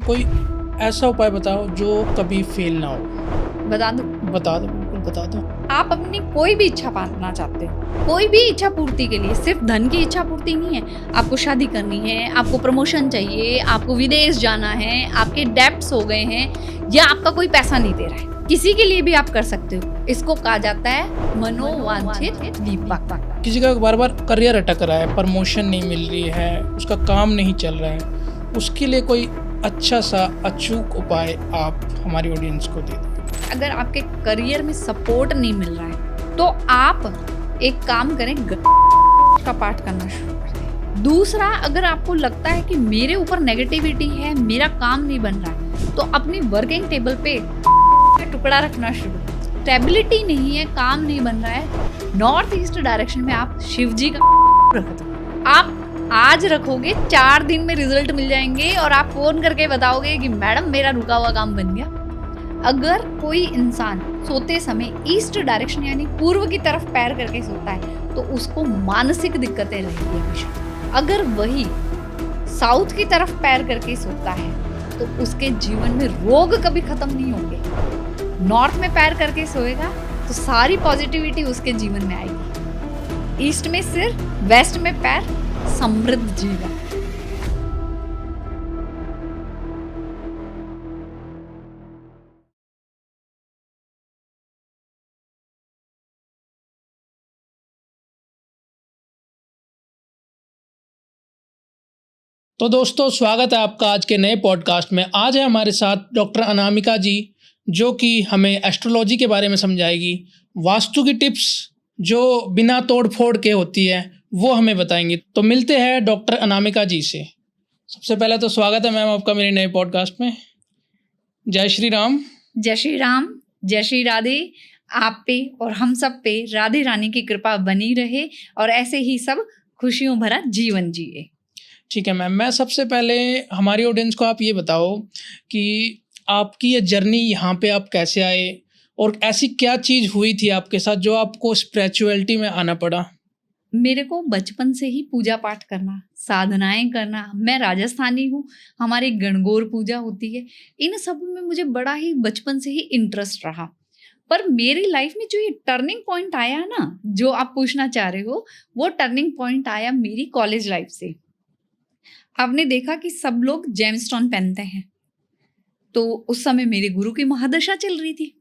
कोई ऐसा उपाय बताओ जो कभी फेल ना हो। बता दो। बता दो, बिल्कुल बता दो। आप अपनी कोई भी इच्छा पाना चाहते हो, कोई भी इच्छा पूर्ति के लिए, सिर्फ धन की इच्छा पूर्ति नहीं है, आपको शादी करनी है, आपको प्रमोशन चाहिए, आपको विदेश जाना है, आपके डेब्ट्स हो गए हैं या आपका कोई पैसा नहीं दे रहा है, किसी के लिए भी आप कर सकते हो। इसको कहा जाता है मनोवांछित दीपक। किसी का बार बार करियर अटक रहा है, प्रमोशन नहीं मिल रही है, उसका काम नहीं चल रहा है, उसके लिए कोई अच्छा सा अचूक उपाय आप हमारी ऑडियंस को दे दें। अगर आपके करियर में सपोर्ट नहीं मिल रहा है तो आप एक काम करें, का पाठ करना शुरू कर दें। दूसरा, अगर आपको लगता है कि मेरे ऊपर नेगेटिविटी है, मेरा काम नहीं बन रहा है, तो अपनी वर्किंग टेबल पे टुकड़ा रखना शुरू। स्टेबिलिटी नहीं है, काम नहीं बन रहा है, नॉर्थ ईस्ट डायरेक्शन में आप शिव जी का रख दो। आप आज रखोगे, 4 दिन में रिजल्ट मिल जाएंगे और आप फोन करके बताओगे कि मैडम मेरा रुका हुआ काम बन गया। अगर कोई इंसान सोते समय ईस्ट डायरेक्शन यानी पूर्व की तरफ पैर करके सोता है तो उसको मानसिक दिक्कतें रहेगी हमेशा। अगर वही साउथ की तरफ पैर करके सोता है तो उसके जीवन में रोग कभी खत्म नहीं होंगे। नॉर्थ में पैर करके सोएगा तो सारी पॉजिटिविटी उसके जीवन में आएगी। ईस्ट में सिर, वेस्ट में पैर, समृद्ध जीवन। तो दोस्तों, स्वागत है आपका आज के नए पॉडकास्ट में। आज है हमारे साथ डॉक्टर अनामिका जी, जो कि हमें एस्ट्रोलॉजी के बारे में समझाएगी। वास्तु की टिप्स जो बिना तोड़ फोड़ के होती है वो हमें बताएंगी। तो मिलते हैं डॉक्टर अनामिका जी से। सबसे पहले तो स्वागत है मैम आपका मेरे नए पॉडकास्ट में। जय श्री राम। जय श्री राम, जय श्री राधे। आप पे और हम सब पे राधे रानी की कृपा बनी रहे और ऐसे ही सब खुशियों भरा जीवन जिए। ठीक है मैम, मैं सबसे पहले हमारी ऑडियंस को आप ये बताओ कि आपकी ये जर्नी यहाँ पे आप कैसे आए और ऐसी क्या चीज़ हुई थी आपके साथ जो आपको स्पिरिचुअलिटी में आना पड़ा। मेरे को बचपन से ही पूजा पाठ करना, साधनाएं करना, मैं राजस्थानी हूँ, हमारी गणगौर पूजा होती है, इन सब में मुझे बड़ा ही बचपन से ही इंटरेस्ट रहा। पर मेरी लाइफ में जो ये टर्निंग पॉइंट आया ना, जो आप पूछना चाह रहे हो, वो टर्निंग पॉइंट आया मेरी कॉलेज लाइफ से। आपने देखा कि सब लोग जेमस्टोन पहनते हैं, तो उस समय मेरे गुरु की महादशा चल रही थी।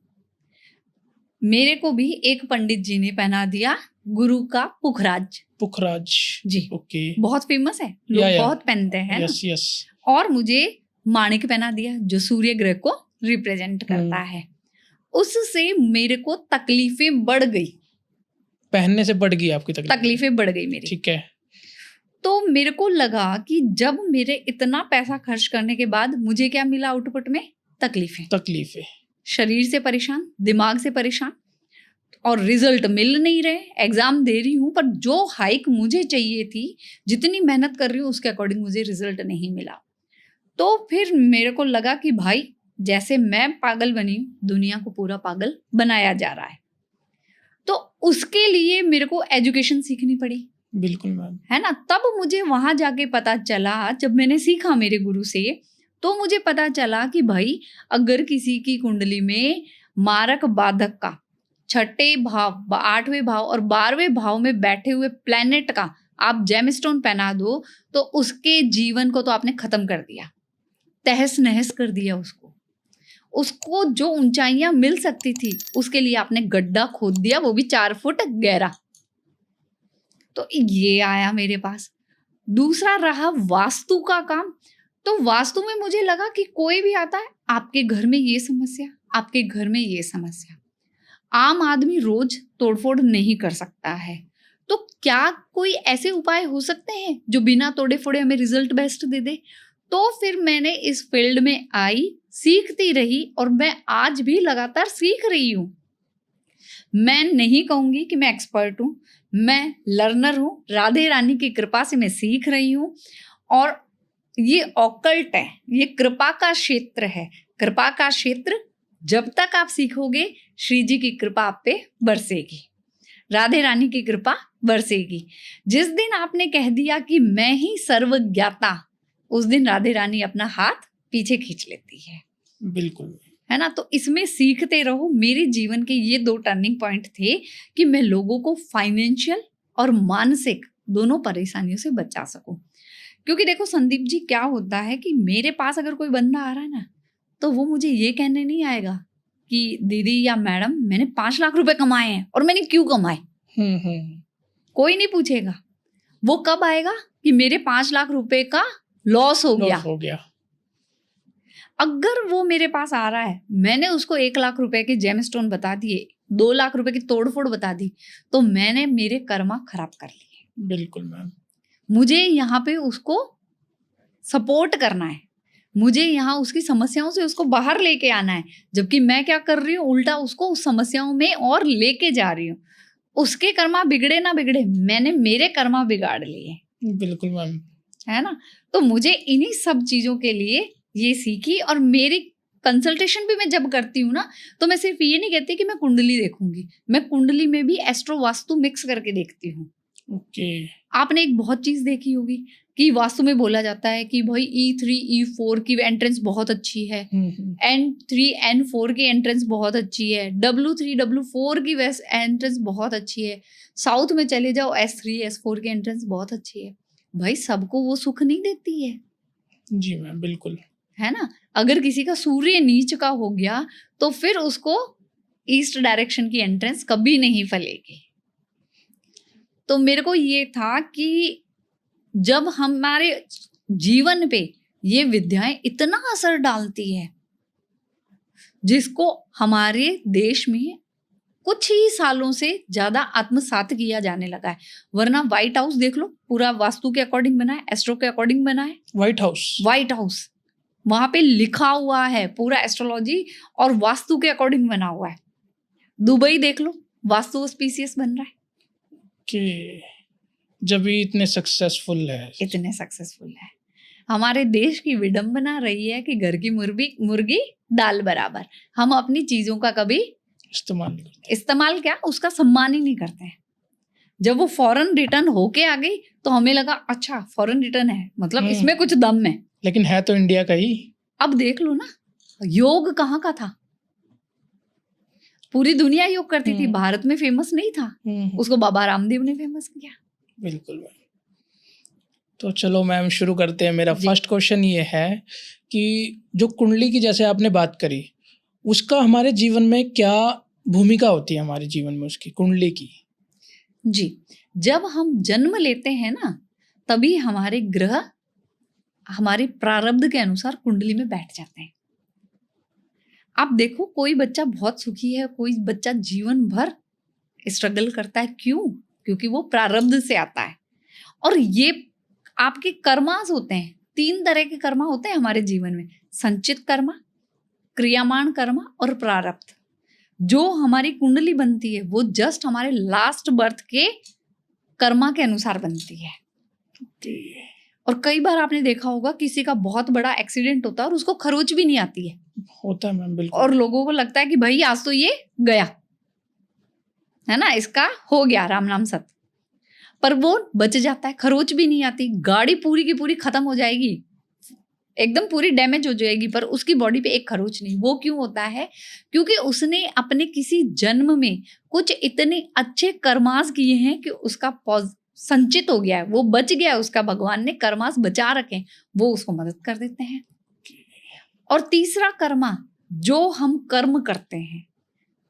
मेरे को भी एक पंडित जी ने पहना दिया गुरु का पुखराज। पुखराज जी, ओके, बहुत फेमस है, लोग बहुत पहनते हैं। Yes yes. और मुझे माणिक पहना दिया जो सूर्य ग्रह को रिप्रेजेंट करता है। उससे मेरे को तकलीफें बढ़ गई। पहनने से बढ़ गई आपकी तकलीफें बढ़ गई मेरी। ठीक है। तो मेरे को लगा कि जब मेरे इतना पैसा खर्च करने के बाद मुझे क्या मिला आउटपुट में? तकलीफें। शरीर से परेशान, दिमाग से परेशान, और रिजल्ट मिल नहीं रहे। एग्जाम दे रही हूँ पर जो हाइक मुझे चाहिए थी, जितनी मेहनत कर रही हूँ उसके अकॉर्डिंग मुझे रिजल्ट नहीं मिला। तो फिर मेरे को लगा कि भाई, जैसे मैं पागल बनी, दुनिया को पूरा पागल बनाया जा रहा है। तो उसके लिए मेरे को एजुकेशन सीखनी पड़ी। बिल्कुल मैम, है ना। तब मुझे वहां जाके पता चला, जब मैंने सीखा मेरे गुरु से, तो मुझे पता चला कि भाई, अगर किसी की कुंडली में मारक बाधक का 6ठे भाव, 8वें भाव और 12वें भाव में बैठे हुए प्लेनेट का आप जेमस्टोन पहना दो, तो उसके जीवन को तो आपने खत्म कर दिया, तहस नहस कर दिया। उसको जो ऊंचाइयां मिल सकती थी उसके लिए आपने गड्ढा खोद दिया, वो भी 4 फुट गहरा। तो ये आया मेरे पास। दूसरा रहा वास्तु का काम। तो वास्तु में मुझे लगा कि कोई भी आता है, आपके घर में ये समस्या, आपके घर में ये समस्या, आम आदमी रोज तोड़फोड़ नहीं कर सकता है, तो क्या कोई ऐसे उपाय हो सकते हैं जो बिना तोड़े फोड़े हमें रिजल्ट बेस्ट दे दे? तो फिर मैंने इस फील्ड में आई, सीखती रही और मैं आज भी लगातार सीख रही हूँ। मैं नहीं कहूंगी कि मैं एक्सपर्ट हूँ, मैं लर्नर हूँ। राधे रानी की कृपा से मैं सीख रही हूँ। और ये ऑकल्ट है, ये कृपा का क्षेत्र है। कृपा का क्षेत्र, जब तक आप सीखोगे, श्री जी की कृपा आप पे बरसेगी, राधे रानी की कृपा बरसेगी। जिस दिन आपने कह दिया कि मैं ही सर्वज्ञाता, उस दिन राधे रानी अपना हाथ पीछे खींच लेती है बिल्कुल। है ना। तो इसमें सीखते रहो। मेरे जीवन के ये 2 टर्निंग पॉइंट थे कि मैं लोगों को फाइनेंशियल और मानसिक दोनों परेशानियों से बचा सकूं। क्योंकि देखो संदीप जी, क्या होता है कि मेरे पास अगर कोई बंदा आ रहा है ना, तो वो मुझे ये कहने नहीं आएगा कि दीदी या मैडम मैंने 5 लाख रुपए कमाए हैं और मैंने क्यों कमाए। कोई नहीं पूछेगा। वो कब आएगा कि मेरे 5 लाख रुपए का लॉस हो गया। अगर वो मेरे पास आ रहा है, मैंने उसको 1 लाख रुपए के जेमस्टोन बता दिए, 2 लाख रुपए की तोड़फोड़ बता दी, तो मैंने मेरे कर्मा खराब कर लिए। बिल्कुल मैम। मुझे यहाँ पे उसको सपोर्ट करना है, मुझे यहाँ उसकी समस्याओं से उसको बाहर लेके आना है, जबकि मैं क्या कर रही हूँ, उल्टा उसको उस समस्याओं में और लेके जा रही हूँ। उसके कर्मा बिगड़े ना बिगड़े, मैंने मेरे कर्मा बिगाड़ लिए। बिल्कुल मैम। है ना। तो मुझे इन्हीं सब चीजों के लिए ये सीखी। और मेरी कंसल्टेशन भी मैं जब करती हूँ ना, तो मैं सिर्फ ये नहीं कहती कि मैं कुंडली देखूंगी, मैं कुंडली में भी एस्ट्रो वास्तु मिक्स करके देखती हूँ। ओके। आपने एक बहुत चीज देखी होगी कि वास्तु में बोला जाता है कि भाई E3 E4 की एंट्रेंस बहुत अच्छी है, N3 N4 की एंट्रेंस बहुत अच्छी है, W3 W4 की एंट्रेंस बहुत अच्छी है, साउथ में चले जाओ S3 S4 की एंट्रेंस बहुत अच्छी है। भाई सबको वो सुख नहीं देती है। जी मैम बिल्कुल। है ना। अगर किसी का सूर्य नीच का हो गया तो फिर उसको ईस्ट डायरेक्शन की एंट्रेंस कभी नहीं फलेगी। तो मेरे को ये था कि जब हमारे जीवन पे ये विद्याएं इतना असर डालती है, जिसको हमारे देश में कुछ ही सालों से ज्यादा आत्मसात किया जाने लगा है। वरना व्हाइट हाउस देख लो, पूरा वास्तु के अकॉर्डिंग बना है, एस्ट्रो के अकॉर्डिंग बना है। व्हाइट हाउस वहां पे लिखा हुआ है, पूरा एस्ट्रोलॉजी और वास्तु के अकॉर्डिंग बना हुआ है। दुबई देख लो, वास्तु ऑस्पिशियस बन रहा है कि जब भी इतने सक्सेसफुल है। हमारे देश की विडंबना रही है कि घर की मुर्गी दाल बराबर। हम अपनी चीजों का कभी इस्तेमाल क्या, उसका सम्मान ही नहीं करते हैं। जब वो फॉरेन रिटर्न होके आ गई तो हमें लगा अच्छा फॉरेन रिटर्न है, मतलब इसमें कुछ दम है, लेकिन है तो इंडिया का ही। अब देख लो ना, योग कहाँ का था। पूरी दुनिया योग करती थी, भारत में फेमस नहीं था, उसको बाबा रामदेव ने फेमस किया। बिल्कुल मैम। तो चलो मैम शुरू करते हैं। मेरा फर्स्ट क्वेश्चन ये है कि जो कुंडली की जैसे आपने बात करी, उसका हमारे जीवन में क्या भूमिका होती है, हमारे जीवन में उसकी कुंडली की। जी, जब हम जन्म लेते हैं ना, तभी हमारे ग्रह हमारे प्रारब्ध के अनुसार कुंडली में बैठ जाते हैं। आप देखो, कोई बच्चा बहुत सुखी है, कोई बच्चा जीवन भर स्ट्रगल करता है। क्यों? क्योंकि वो प्रारब्ध से आता है। और ये आपके कर्मास होते हैं। 3 तरह के कर्मा होते हैं हमारे जीवन में, संचित कर्मा, क्रियामान कर्मा और प्रारब्ध। जो हमारी कुंडली बनती है वो जस्ट हमारे लास्ट बर्थ के कर्मा के अनुसार बनती है। और कई बार आपने देखा होगा किसी का बहुत बड़ा एक्सीडेंट होता है और उसको खरोच भी नहीं आती है। होता है मैम, बिल्कुल। और लोगों को लगता है कि भाई आज तो ये गया है ना, इसका हो गया राम नाम सत्य, पर वो बच जाता है, खरोच भी नहीं आती। गाड़ी पूरी की पूरी खत्म हो जाएगी, एकदम पूरी डैमेज हो जाएगी, पर उसकी बॉडी पे एक खरोच नहीं। वो क्यों होता है? क्योंकि उसने अपने किसी जन्म में कुछ इतने अच्छे कर्मास किए हैं कि उसका संचित हो गया है, वो बच गया है, उसका भगवान ने कर्मास बचा रखे, वो उसको मदद कर देते हैं। और तीसरा कर्मा, जो हम कर्म करते हैं,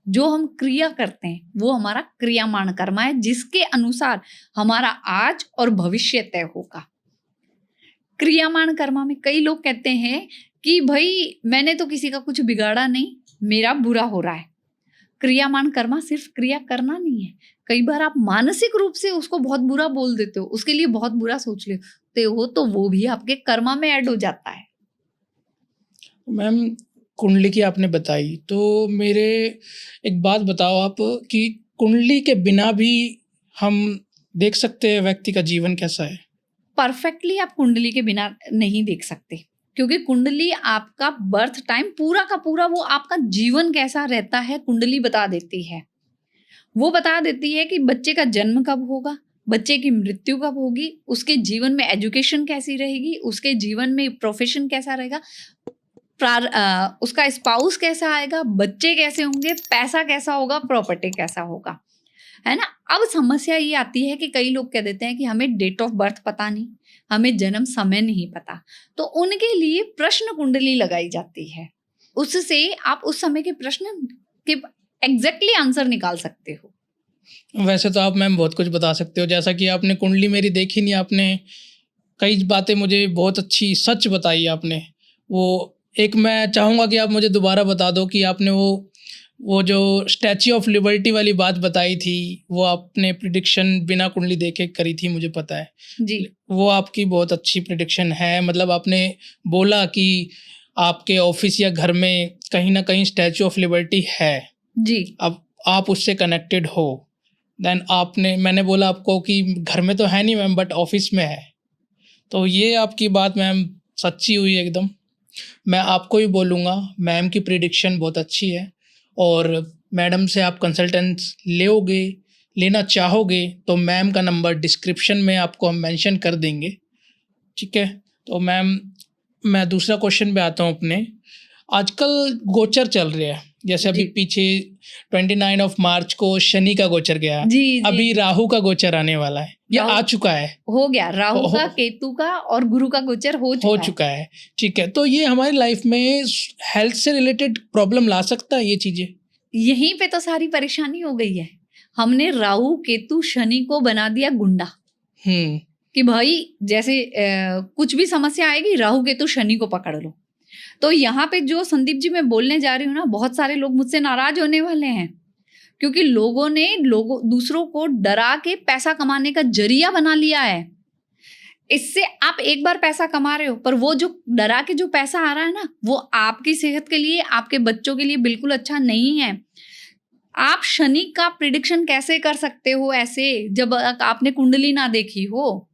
जो हम क्रिया करते हैं, वो हमारा क्रियामान कर्मा है, जिसके अनुसार हमारा आज और भविष्य तय होगा। क्रियामान कर्मा में कई लोग कहते हैं कि भाई मैंने तो किसी का कुछ बिगाड़ा नहीं, मेरा बुरा हो रहा है। क्रियामान कर्मा सिर्फ क्रिया करना नहीं है, कई बार आप मानसिक रूप से उसको बहुत बुरा बोल देते हो, उसके लिए बहुत बुरा सोच लेते हो, तो वो भी आपके कर्मा में ऐड हो जाता है। मैम कुंडली की आपने बताई, तो मेरे एक बात बताओ आप कि कुंडली के बिना भी हम देख सकते हैं व्यक्ति का जीवन कैसा है? परफेक्टली आप कुंडली के बिना नहीं देख सकते, क्योंकि कुंडली आपका बर्थ टाइम पूरा का पूरा, वो आपका जीवन कैसा रहता है कुंडली बता देती है। वो बता देती है कि बच्चे का जन्म कब होगा, बच्चे की मृत्यु कब होगी, उसके जीवन में एजुकेशन कैसी रहेगी, उसके जीवन में प्रोफेशन कैसा रहेगा, उसका स्पाउस कैसा आएगा, बच्चे कैसे होंगे, पैसा कैसा होगा, प्रॉपर्टी कैसा होगा, है ना। अब समस्या ये आती है कि कई लोग कह देते हैं कि हमें डेट ऑफ बर्थ पता नहीं, हमें जन्म समय नहीं पता, तो उनके लिए प्रश्न कुंडली लगाई जाती है। उससे आप उस समय के प्रश्न के एग्जैक्टली आंसर निकाल सकते हो। वैसे तो आप मैम बहुत कुछ बता सकते हो, जैसा कि आपने कुंडली मेरी देखी नहीं, आपने कई बातें मुझे बहुत अच्छी सच बताई आपने। वो एक मैं चाहूँगा कि आप मुझे दोबारा बता दो कि आपने वो जो स्टैच्यू ऑफ लिबर्टी वाली बात बताई थी, वो आपने प्रिडिक्शन बिना कुंडली देखे करी थी, मुझे पता है जी वो आपकी बहुत अच्छी प्रिडिक्शन है। मतलब आपने बोला कि आपके ऑफिस या घर में कहीं ना कहीं स्टैच्यू ऑफ लिबर्टी है, जी अब आप उससे कनेक्टेड हो। देन मैंने बोला आपको कि घर में तो है नहीं मैम बट ऑफिस में है, तो ये आपकी बात मैम सच्ची हुई एकदम। मैं आपको ही बोलूँगा, मैम की प्रिडिक्शन बहुत अच्छी है, और मैडम से आप कंसल्टेंस लेना चाहोगे तो मैम का नंबर डिस्क्रिप्शन में आपको हम मेंशन कर देंगे, ठीक है। तो मैम मैं दूसरा क्वेश्चन पे आता हूँ अपने। आजकल गोचर चल रहे हैं, जैसे अभी जी। पीछे 29 ऑफ मार्च को शनि का गोचर गया, जी जी अभी राहु का गोचर आने वाला है, ये राहु आ चुका है, हो गया, राहु हो- का, केतु का और गुरु का गोचर हो चुका है। ठीक है। तो ये हमारी लाइफ में हेल्थ से रिलेटेड प्रॉब्लम ला सकता है ये चीज़ें? यहीं पे तो सारी परेशानी हो गई है। हमने राहु केतु शनि को बना दिया गुंडा, हम्म कि भाई जैसे कुछ भी समस्या आएगी राहु केतु शनि को पकड़ लो। तो यहाँ पे जो संदीप जी मैं बोलने जा रही हूँ ना, बहुत सारे लोग मुझसे नाराज होने वाले हैं, क्योंकि लोगों ने दूसरों को डरा के पैसा कमाने का जरिया बना लिया है। इससे आप एक बार पैसा कमा रहे हो, पर वो जो डरा के जो पैसा आ रहा है ना, वो आपकी सेहत के लिए, आपके बच्चों के लिए बिल्कुल अच्छा नहीं है। आप शनि का प्रिडिक्शन कैसे कर सकते हो ऐसे, जब आपने कुंडली ना देखी हो?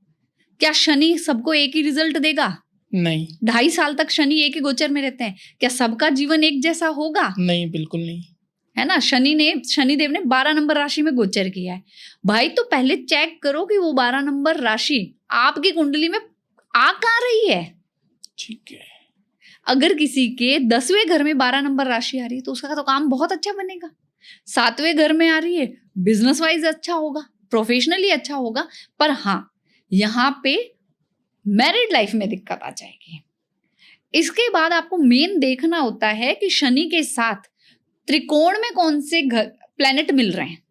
क्या शनि सबको एक ही रिजल्ट देगा? नहीं 2.5 साल तक शनि एक ही गोचर में रहते हैं, क्या सबका जीवन एक जैसा होगा? नहीं, बिल्कुल नहीं। है ना। शनिदेव ने 12 नंबर राशि में गोचर किया है। भाई तो पहले चेक करो कि वो 12 नंबर राशि आपकी कुंडली में आ कहाँ रही है। ठीक है। अगर किसी के 10वें घर में 12 नंबर राशि आ रही है तो उसका तो काम बहुत अच्छा बनेगा। 7वें घर में आ रही है, बिजनेस वाइज अच्छा होगा, प्रोफेशनली अच्छा होगा, पर हाँ यहाँ पे मैरिड लाइफ में दिक्कत आ जाएगी। इसके बाद आपको मेन देखना होता है कि शनि के साथ त्रिकोण में कौन से प्लैनेट मिल रहे हैं।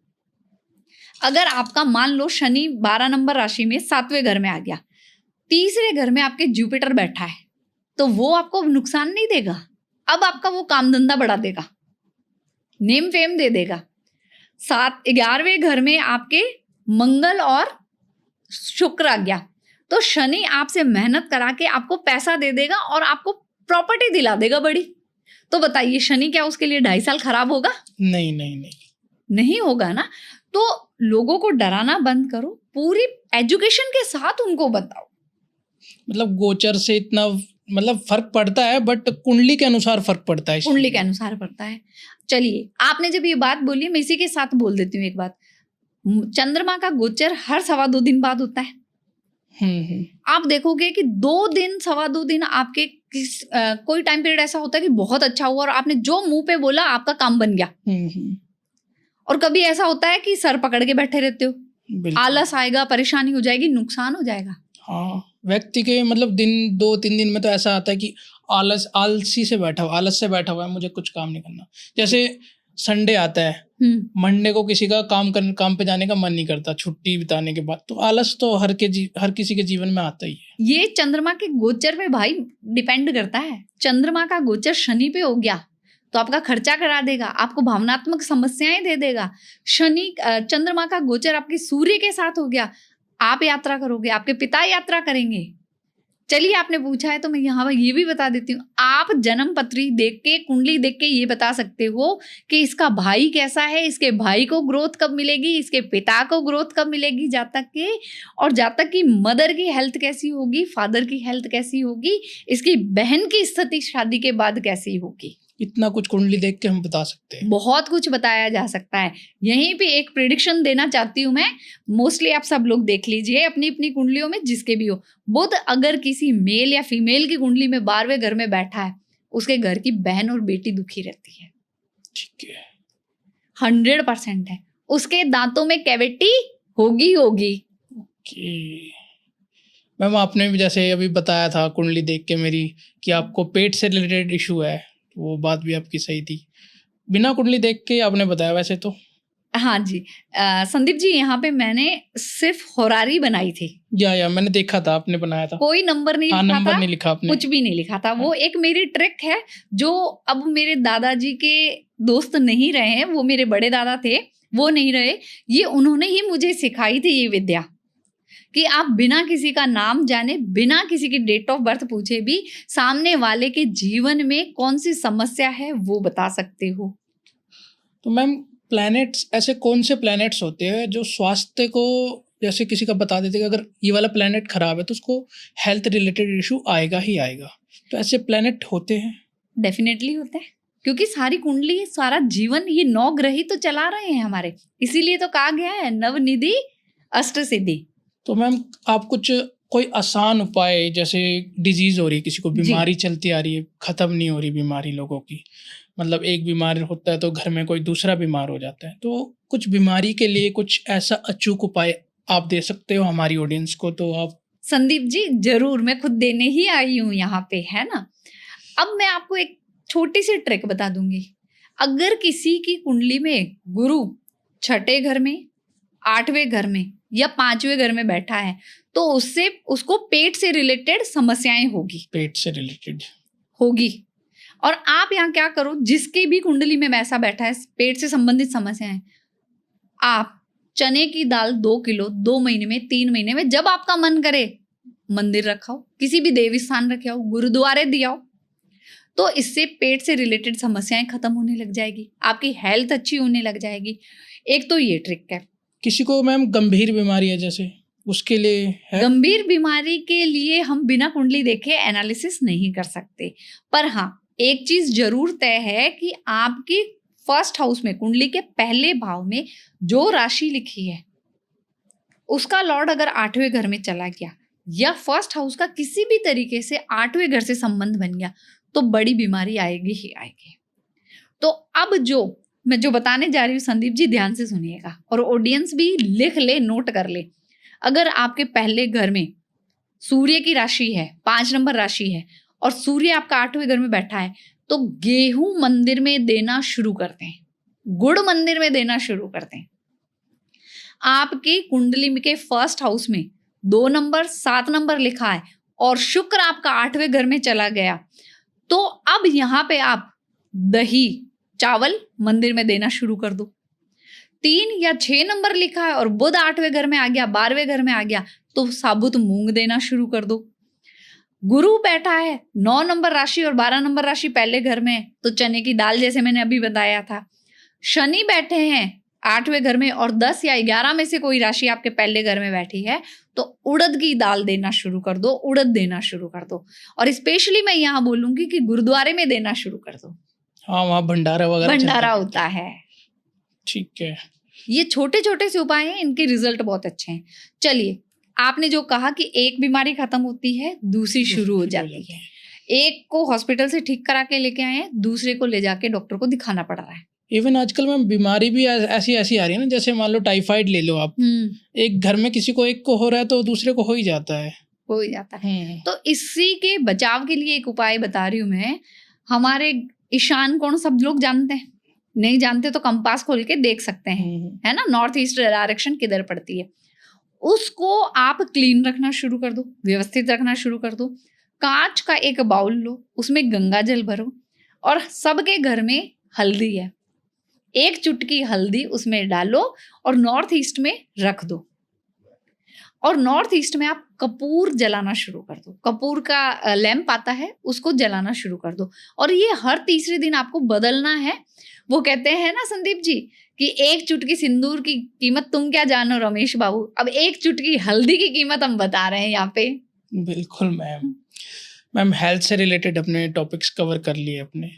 अगर आपका मान लो शनि 12 नंबर राशि में 7वें घर में आ गया, 3रे घर में आपके जुपिटर बैठा है, तो वो आपको नुकसान नहीं देगा। अब आपका वो काम धंधा बढ़ा देगा, नेम फेम दे देगा। 11वें घर में आपके मंगल और शुक्र आ गया, तो शनि आपसे मेहनत करा के आपको पैसा दे देगा और आपको प्रॉपर्टी दिला देगा बड़ी। तो बताइए शनि क्या उसके लिए 2.5 साल खराब होगा? नहीं नहीं नहीं, नहीं होगा ना। तो लोगों को डराना बंद करो, पूरी एजुकेशन के साथ उनको बताओ। मतलब गोचर से इतना मतलब फर्क पड़ता है, बट कुंडली के अनुसार फर्क पड़ता है। कुंडली के अनुसार पड़ता है। चलिए, आपने जब ये बात बोली, मैं इसी के साथ बोल देती हूँ एक बात। चंद्रमा का गोचर हर 2.25 दिन बाद होता है। आप देखोगे कि 2 दिन 2.25 दिन आपके कोई टाइम पीरियड ऐसा होता है कि बहुत अच्छा हुआ और आपने जो मुंह पे बोला आपका काम बन गया। और कभी ऐसा होता है कि सर पकड़ के बैठे रहते हो, आलस आएगा, परेशानी हो जाएगी, नुकसान हो जाएगा। हाँ, व्यक्ति के मतलब 2-3 दिन में तो ऐसा आता है कि आलसी से बैठा हुआ, आलस से बैठा हुआ है, मुझे कुछ काम नहीं करना। जैसे संडे आता है, मंडे को किसी का काम पे जाने का मन नहीं करता छुट्टी बिताने के बाद, तो आलस तो हर किसी के जीवन में आता ही है। ये चंद्रमा के गोचर पे भाई डिपेंड करता है। चंद्रमा का गोचर शनि पे हो गया तो आपका खर्चा करा देगा, आपको भावनात्मक समस्याएं दे देगा। चंद्रमा का गोचर आपके सूर्य के साथ हो गया, आप यात्रा करोगे, आपके पिता यात्रा करेंगे। चलिए, आपने पूछा है तो मैं यहाँ पर ये भी बता देती हूँ। आप जन्म पत्री देख के, कुंडली देख के ये बता सकते हो कि इसका भाई कैसा है, इसके भाई को ग्रोथ कब मिलेगी, इसके पिता को ग्रोथ कब मिलेगी, जातक के, और जातक की मदर की हेल्थ कैसी होगी, फादर की हेल्थ कैसी होगी, इसकी बहन की स्थिति शादी के बाद कैसी होगी। इतना कुछ कुंडली देख के हम बता सकते हैं, बहुत कुछ बताया जा सकता है। यहीं पे एक प्रेडिक्शन देना चाहती हूँ मैं, मोस्टली आप सब लोग देख लीजिए अपनी अपनी कुंडलियों में, जिसके भी हो। बुध अगर किसी मेल या फीमेल की कुंडली में 12वें घर में बैठा है, उसके घर की बहन और बेटी दुखी रहती है। ठीक है। 100% है। उसके दांतों में कैविटी होगी। कि मैम आपने भी जैसे अभी बताया था कुंडली देख के मेरी कि आपको पेट से रिलेटेड इशू है, वो बात भी आपकी सही थी। बिना कुंडली देख के आपने बताया वैसे तो। हाँ जी। संदीप जी, यहाँ पे मैंने सिर्फ होरारी बनाई थी, या मैंने देखा था आपने बनाया था। कोई नंबर नहीं हाँ, लिखा नंबर था, नहीं लिखा आपने। कुछ भी नहीं लिखा था। वो एक मेरी ट्रिक है जो अब मेरे दादाजी के दोस्त नहीं रहे हैं, वो मेरे बड़े दादा थे, वो नहीं रहे। ये उन्होंने ही मुझे सिखाई थी ये विद्या, कि आप बिना किसी का नाम जाने, बिना किसी की डेट ऑफ बर्थ पूछे भी सामने वाले के जीवन में कौन सी समस्या है वो बता सकते हो। तो मैम प्लैनेट्स, ऐसे कौन से प्लैनेट्स होते हैं जो स्वास्थ्य को, जैसे किसी का बता देते हैं कि अगर ये वाला प्लैनेट खराब है तो उसको हेल्थ रिलेटेड इशू आएगा ही आएगा, तो ऐसे प्लैनेट होते हैं? डेफिनेटली होता है, क्योंकि सारी कुंडली, सारा जीवन ये 9 ग्रह ही तो चला रहे हैं हमारे, इसीलिए तो कहा गया है नवनिधि अष्ट सिद्धि। तो मैम आप कुछ कोई आसान उपाय, जैसे डिजीज हो रही है, किसी को बीमारी चलती आ रही है, खत्म नहीं हो रही बीमारी लोगों की, मतलब एक बीमार होता है तो घर में कोई दूसरा बीमार हो जाता है, तो कुछ बीमारी के लिए कुछ ऐसा अचूक उपाय आप दे सकते हो हमारी ऑडियंस को? तो आप। संदीप जी जरूर, मैं खुद देने ही आई हूँ यहाँ पे, है ना। अब मैं आपको एक छोटी सी ट्रिक बता दूंगी। अगर किसी की कुंडली में गुरु छठे घर में, 8वें घर में या 5वें घर में बैठा है तो उससे उसको पेट से रिलेटेड समस्याएं होगी। पेट से रिलेटेड होगी। और आप यहाँ क्या करो, जिसके भी कुंडली में ऐसा बैठा है पेट से संबंधित समस्याएं, आप चने की दाल 2 किलो 2 महीने में, 3 महीने में, जब आपका मन करे मंदिर रखाओ, किसी भी देवी स्थान रखे आओ, गुरुद्वारे दियाओ, तो इससे पेट से रिलेटेड समस्याएं खत्म होने लग जाएगी, आपकी हेल्थ अच्छी होने लग जाएगी। एक तो ये ट्रिक है। किसी को मैम गंभीर बीमारी है जैसे, उसके लिए है? गंभीर बीमारी के लिए हम बिना कुंडली देखे एनालिसिस नहीं कर सकते, पर हाँ एक चीज जरूर तय है कि आपकी फर्स्ट हाउस में, कुंडली के पहले भाव में जो राशि लिखी है उसका लॉर्ड अगर 8वें घर में चला गया या फर्स्ट हाउस का किसी भी तरीके से 8वें घर से संबंध बन गया तो बड़ी बीमारी आएगी ही आएगी। तो अब मैं जो बताने जा रही हूँ संदीप जी, ध्यान से सुनिएगा और ऑडियंस भी लिख ले, नोट कर ले। अगर आपके पहले घर में सूर्य की राशि है, 5 नंबर राशि है, और सूर्य आपका 8वें घर में बैठा है, तो गेहूं मंदिर में देना शुरू करते हैं, गुड़ मंदिर में देना शुरू करते हैं। आपकी कुंडली के फर्स्ट हाउस में 2 नंबर 7 नंबर लिखा है और शुक्र आपका 8वें घर में चला गया, तो अब यहाँ पे आप दही चावल मंदिर में देना शुरू कर दो। 3 या 6 नंबर लिखा है और बुध 8वें घर में आ गया, 12वें घर में आ गया, तो साबुत मूंग देना शुरू कर दो। गुरु बैठा है 9 नंबर राशि और 12 नंबर राशि पहले घर में, तो चने की दाल जैसे मैंने अभी बताया था। शनि बैठे हैं 8वें घर में और 10 या 11 में से कोई राशि आपके पहले घर में बैठी है, तो उड़द की दाल देना शुरू कर दो, उड़द देना शुरू कर दो। और स्पेशली मैं यहाँ बोलूंगी कि गुरुद्वारे में देना शुरू कर दो। हाँ, वहाँ भंडारा वगैरह भंडारा होता है। ठीक है। ये छोटे छोटे से उपाय हैं, इनके रिजल्ट बहुत अच्छे हैं। चलिए, आपने जो कहा कि एक बीमारी खत्म होती है दूसरी शुरू हो जाती है। एक को हॉस्पिटल से ठीक करा के लेके आए हैं, दूसरे को ले जाके डॉक्टर को दिखाना पड़ रहा है। इवन आजकल मैम बीमारी भी ऐसी आ रही है ना, जैसे मान लो टाइफाइड ले लो आप, एक घर में किसी को एक को हो रहा है तो दूसरे को हो ही जाता है। तो इसी के बचाव के लिए एक उपाय बता रही हूँ मैं। हमारे ईशान कोण सब लोग जानते हैं, नहीं जानते तो कंपास खोल के देख सकते हैं, है ना, नॉर्थ ईस्ट डायरेक्शन किधर पड़ती है, उसको आप क्लीन रखना शुरू कर दो, व्यवस्थित रखना शुरू कर दो। कांच का एक बाउल लो, उसमें गंगा जल भरो और सबके घर में हल्दी है, 1 चुटकी हल्दी उसमें डालो और नॉर्थ ईस्ट में रख दो। और नॉर्थ ईस्ट में आप कपूर जलाना शुरू कर दो, कपूर का लैंप आता है उसको जलाना शुरू कर दो। और ये हर तीसरे दिन आपको बदलना है। वो कहते हैं ना संदीप जी कि 1 चुटकी सिंदूर की कीमत तुम क्या जानो रमेश बाबू, अब 1 चुटकी हल्दी की कीमत हम बता रहे हैं यहाँ पे। बिल्कुल मैम हेल्थ से रिलेटेड अपने टॉपिक्स कवर कर लिए अपने।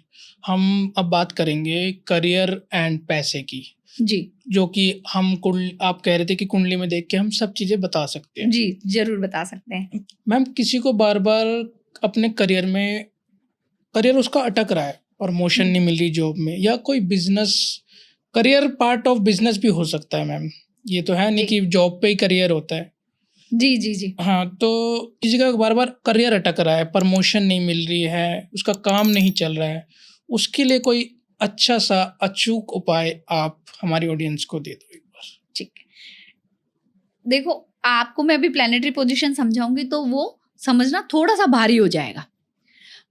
हम अब बात करेंगे करियर एंड पैसे की जी, जो कि आप कह रहे थे कि कुंडली में देख के हम सब चीजें बता सकते हैं। जी जरूर बता सकते हैं। मैम किसी को बार बार अपने करियर में करियर उसका अटक रहा है, प्रमोशन नहीं मिल रही जॉब में, या कोई business, career part of business भी हो सकता है मैम, ये तो है नहीं जी। कि जॉब पे ही करियर होता है। जी जी जी हाँ, तो किसी का बार बार करियर अटक रहा है, प्रमोशन नहीं मिल रही है, उसका काम नहीं चल रहा है, उसके लिए कोई अच्छा सा अचूक उपाय आप हमारी ऑडियंस को दे दो एक बार। ठीक है। देखो, आपको मैं अभी प्लेनेटरी पोजीशन समझाऊंगी तो वो समझना थोड़ा सा भारी हो जाएगा,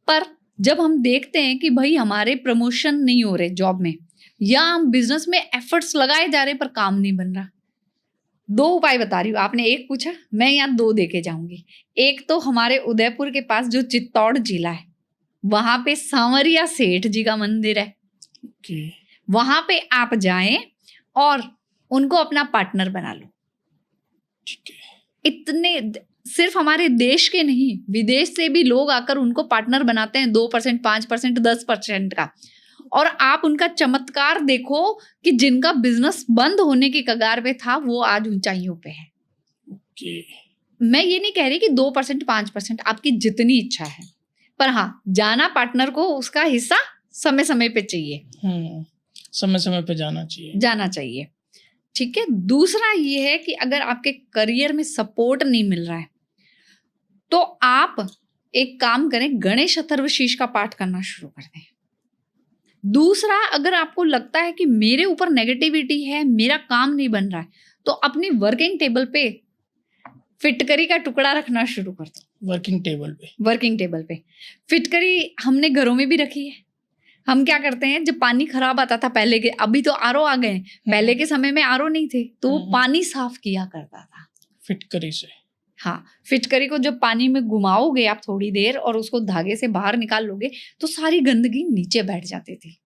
पर जब हम देखते हैं कि भाई हमारे प्रमोशन नहीं हो रहे जॉब में, या हम बिजनेस में एफर्ट्स लगाए जा रहे पर काम नहीं बन रहा, दो उपाय बता रही हूँ। आपने एक पूछा, मैं यहाँ दो देके जाऊंगी। एक तो हमारे उदयपुर के पास जो चित्तौड़ जिला है, वहां पे सांवरिया सेठ जी का मंदिर है। ओके, वहां पे आप जाएं और उनको अपना पार्टनर बना लो। ठीक है। इतने सिर्फ हमारे देश के नहीं, विदेश से भी लोग आकर उनको पार्टनर बनाते हैं, 2%, 5%, 10% का। और आप उनका चमत्कार देखो कि जिनका बिजनेस बंद होने की कगार पे था, वो आज ऊंचाइयों पे है। ओके, मैं ये नहीं कह रही कि 2%, 5%, आपकी जितनी इच्छा है, पर हाँ, जाना पार्टनर को उसका हिस्सा समय समय पे चाहिए, समय समय पे जाना चाहिए। ठीक है। दूसरा ये है कि अगर आपके करियर में सपोर्ट नहीं मिल रहा है, तो आप एक काम करें, गणेश अथर्वशीष का पाठ करना शुरू कर दें। दूसरा, अगर आपको लगता है कि मेरे ऊपर नेगेटिविटी है, मेरा काम नहीं बन रहा है, तो अपनी वर्किंग टेबल पे फिटकरी का टुकड़ा रखना शुरू कर दो। वर्किंग टेबल पे फिटकरी हमने घरों में भी रखी है। हम क्या करते हैं, जब पानी खराब आता था पहले के, अभी तो आरओ आ गए, पहले के समय में आरओ नहीं थे, तो वो पानी साफ किया करता था फिटकरी से। हाँ, फिटकरी को जब पानी में घुमाओगे आप थोड़ी देर और उसको धागे से बाहर निकाल लोगे, तो सारी गंदगी नीचे बैठ जाती थी।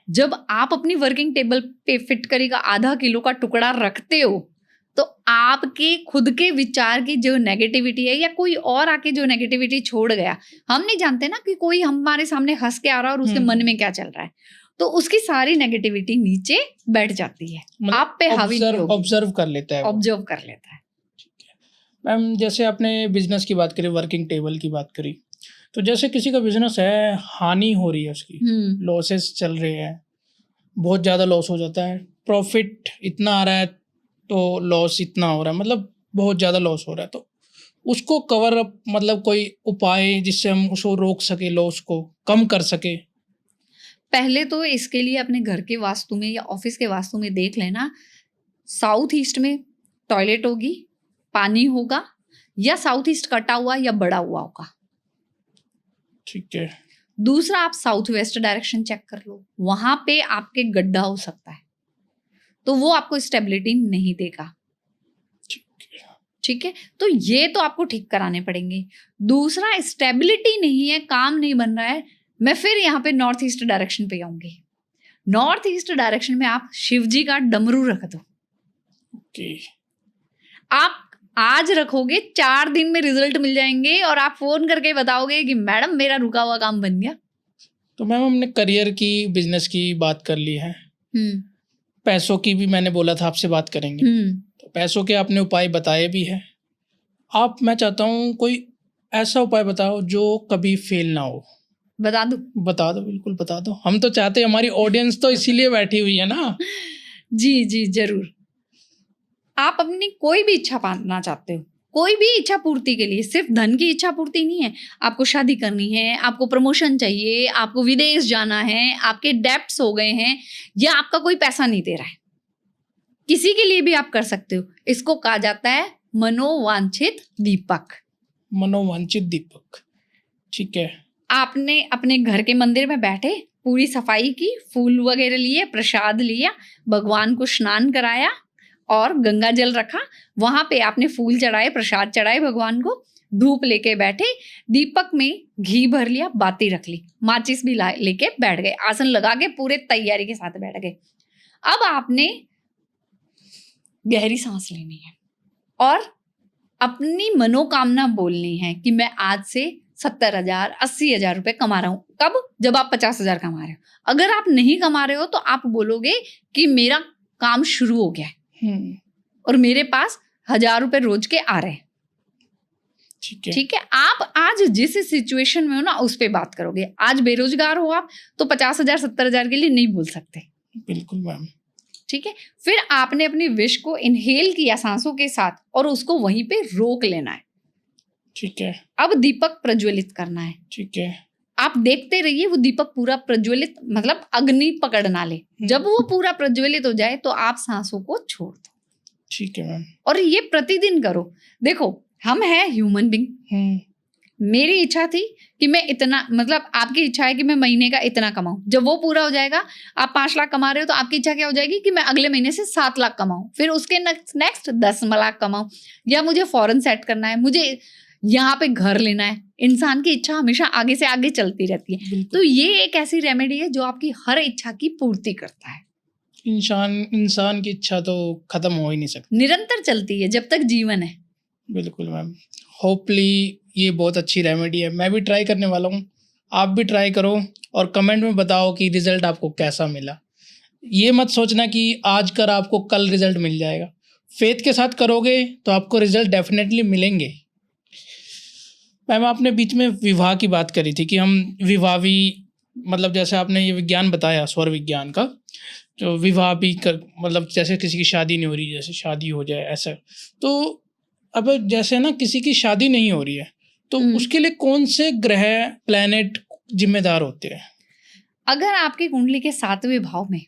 जब आप अपनी वर्किंग टेबल पे फिटकरी का आधा किलो का टुकड़ा रखते हो, तो आपके खुद के विचार की जो नेगेटिविटी है, या कोई और आके जो नेगेटिविटी छोड़ गया, हम नहीं जानते ना कि कोई हमारे सामने हंस के आ रहा है और उसके मन में क्या चल रहा है, तो उसकी सारी नेगेटिविटी नीचे बैठ जाती है, आप पे हावी नहीं होगी। ऑब्जर्व कर लेता है। मैम, जैसे आपने बिजनेस की बात करी, वर्किंग टेबल की बात करी, तो जैसे किसी का बिजनेस है, हानि हो रही है उसकी, लॉसेस चल रहे हैं, बहुत ज़्यादा लॉस हो जाता है, प्रॉफिट इतना आ रहा है तो लॉस इतना हो रहा है, मतलब बहुत ज़्यादा लॉस हो रहा है, तो उसको कवर अप, मतलब कोई उपाय जिससे हम उसको रोक सके, लॉस को कम कर सके। पहले तो इसके लिए अपने घर के वास्तु में या ऑफिस के वास्तु में देख लेना, साउथ ईस्ट में टॉयलेट होगी, पानी होगा, या साउथ ईस्ट कटा हुआ या बड़ा हुआ होगा। ठीक है। दूसरा, आप साउथ वेस्ट डायरेक्शन चेक कर लो, वहां पे आपके गड्ढा हो सकता है, तो वो आपको स्टेबिलिटी नहीं देगा। ठीक है, तो ये तो आपको ठीक कराने पड़ेंगे। दूसरा, स्टेबिलिटी नहीं है, काम नहीं बन रहा है, मैं फिर यहाँ पे नॉर्थ ईस्ट डायरेक्शन पे आऊंगी। नॉर्थ ईस्ट डायरेक्शन में आप शिव जी का डमरू रख दो। ओके, आप आज रखोगे, 4 दिन में रिजल्ट मिल जाएंगे, और आप फोन करके बताओगे कि मैडम मेरा रुका हुआ काम बन गया। तो मैम, हमने करियर की, बिजनेस की बात कर ली है, पैसों की भी मैंने बोला था आपसे बात करेंगे, तो पैसों के आपने उपाय बताए भी है। मैं चाहता हूँ कोई ऐसा उपाय बताओ जो कभी फेल ना हो। बता दो, बिल्कुल बता दो, हम तो चाहते हैं, हमारी ऑडियंस तो इसीलिए बैठी हुई है ना। जी जी जरूर। आप अपनी कोई भी इच्छा पाना चाहते हो, कोई भी इच्छा पूर्ति के लिए, सिर्फ धन की इच्छा पूर्ति नहीं है, आपको शादी करनी है, आपको प्रमोशन चाहिए, आपको विदेश जाना है, आपके डेब्ट्स हो गए हैं, या आपका कोई पैसा नहीं दे रहा है, किसी के लिए भी आप कर सकते हो। इसको कहा जाता है मनोवांछित दीपक। ठीक है। आपने अपने घर के मंदिर में बैठे, पूरी सफाई की, फूल वगैरह लिए, प्रसाद लिया, भगवान को स्नान कराया और गंगा जल रखा, वहां पे आपने फूल चढ़ाए, प्रसाद चढ़ाए भगवान को, धूप लेके बैठे, दीपक में घी भर लिया, बाती रख ली, माचिस भी लेके बैठ गए, आसन लगा के पूरे तैयारी के साथ बैठ गए। अब आपने गहरी सांस लेनी है और अपनी मनोकामना बोलनी है कि मैं आज से 70,000, 80,000 रुपए कमा रहा हूं। कब? जब आप 50,000 कमा रहे हो। अगर आप नहीं कमा रहे हो तो आप बोलोगे कि मेरा काम शुरू हो गया है और मेरे पास 1,000 रुपए रोज के आ रहे हैं। ठीक है। ठीक है, आप आज जिस सिचुएशन में हो ना उस पे बात करोगे। आज बेरोजगार हो आप तो 50,000 70,000 के लिए नहीं बोल सकते। बिल्कुल मैम। ठीक है, फिर आपने अपनी विश को इनहेल किया सांसों के साथ और उसको वहीं पे रोक लेना है। ठीक है। अब दीपक प्रज्वलित करना है। ठीक है। आप देखते रहिए वो दीपक पूरा प्रज्वलित, मतलब अग्नि पकड़ ना ले। जब वो पूरा प्रज्वलित हो जाए तो आप सांसों को छोड़ दो। ठीक है मैम। और ये प्रतिदिन करो। देखो, हम हैं ह्यूमन बीइंग। मेरी इच्छा थी कि मैं इतना, मतलब आपकी इच्छा है कि मैं महीने का इतना कमाऊं। जब वो पूरा हो जाएगा, आप 5 लाख कमा रहे हो तो आपकी इच्छा क्या हो जाएगी कि मैं अगले महीने से 7 लाख कमाऊं, फिर उसके नेक्स्ट 10 लाख कमाऊं, या मुझे फॉरेन सेट करना है, मुझे यहाँ पे घर लेना है। इंसान की इच्छा हमेशा आगे से आगे चलती रहती है। तो ये एक ऐसी रेमेडी है जो आपकी हर इच्छा की पूर्ति करता है। इंसान की इच्छा तो खत्म हो ही नहीं सकती, निरंतर चलती है जब तक जीवन है। बिल्कुल मैम। होपली ये बहुत अच्छी रेमेडी है, मैं भी ट्राई करने वाला हूँ। आप भी ट्राई करो और कमेंट में बताओ कि रिजल्ट आपको कैसा मिला। ये मत सोचना कि आज कर आपको कल रिजल्ट मिल जाएगा। फेथ के साथ करोगे तो आपको रिजल्ट डेफिनेटली मिलेंगे। मैम, आपने बीच में विवाह की बात करी थी कि हम विवाही, मतलब जैसे आपने ये विज्ञान बताया स्वर विज्ञान का, जो विवाह भी कर, मतलब जैसे किसी की शादी नहीं हो रही, जैसे शादी हो जाए ऐसा। तो अब जैसे ना किसी की शादी नहीं हो रही है तो उसके लिए कौन से ग्रह प्लैनेट जिम्मेदार होते हैं? अगर आपकी कुंडली के 7वें भाव में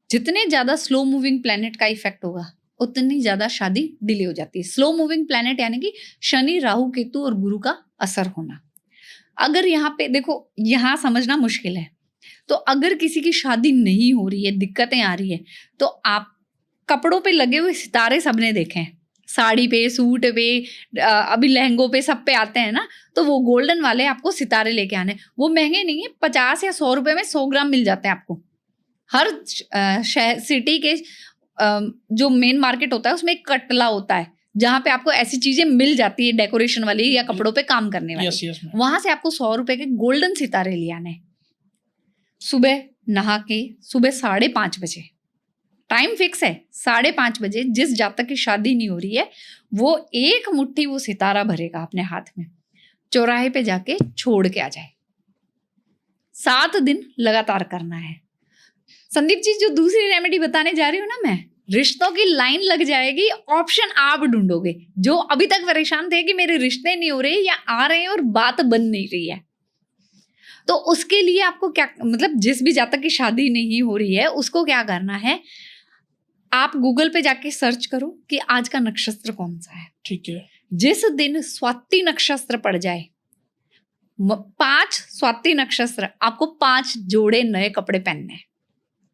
जितने ज्यादा स्लो मूविंग प्लैनेट का इफेक्ट होगा उतनी ज्यादा शादी डिले हो जाती है। स्लो मूविंग प्लैनेट यानी कि शनि, राहु, केतु और गुरु का असर होना। अगर यहाँ पे देखो, यहाँ समझना मुश्किल है। तो अगर किसी की शादी नहीं हो रही है, दिक्कतें आ रही है, तो आप कपड़ों पे लगे हुए सितारे सबने देखे हैं, साड़ी पे, सूट पे, अभी लहंगों पे, सब पे आते हैं ना। तो वो गोल्डन वाले आपको सितारे लेके आने। वो महंगे नहीं है, 50 या 100 रुपए में 100 ग्राम मिल जाते हैं आपको। हर सिटी के जो मेन मार्केट होता है उसमें एक कटला होता है जहाँ पे आपको ऐसी चीजें मिल जाती है डेकोरेशन वाली या कपड़ों पे काम करने वाली। वहां से आपको 100 रुपए के गोल्डन सितारे ले आने। सुबह नहा के सुबह 5:30 बजे, टाइम फिक्स है 5:30 बजे, जिस जातक की शादी नहीं हो रही है वो एक मुट्ठी वो सितारा भरेगा अपने हाथ में, चौराहे पे जाके छोड़ के आ जाए। 7 दिन लगातार करना है। संदीप जी, जो दूसरी रेमेडी बताने जा रही हूँ ना मैं, रिश्तों की लाइन लग जाएगी। ऑप्शन आप ढूंढोगे। जो अभी तक परेशान थे कि मेरे रिश्ते नहीं हो रहे या आ रहे हैं और बात बन नहीं रही है, तो उसके लिए आपको क्या, मतलब जिस भी जातक की शादी नहीं हो रही है उसको क्या करना है, आप गूगल पे जाके सर्च करो कि आज का नक्षत्र कौन सा है। ठीक है। जिस दिन स्वाति नक्षत्र पड़ जाए, 5 स्वाति नक्षत्र, आपको 5 जोड़े नए कपड़े पहनने हैं।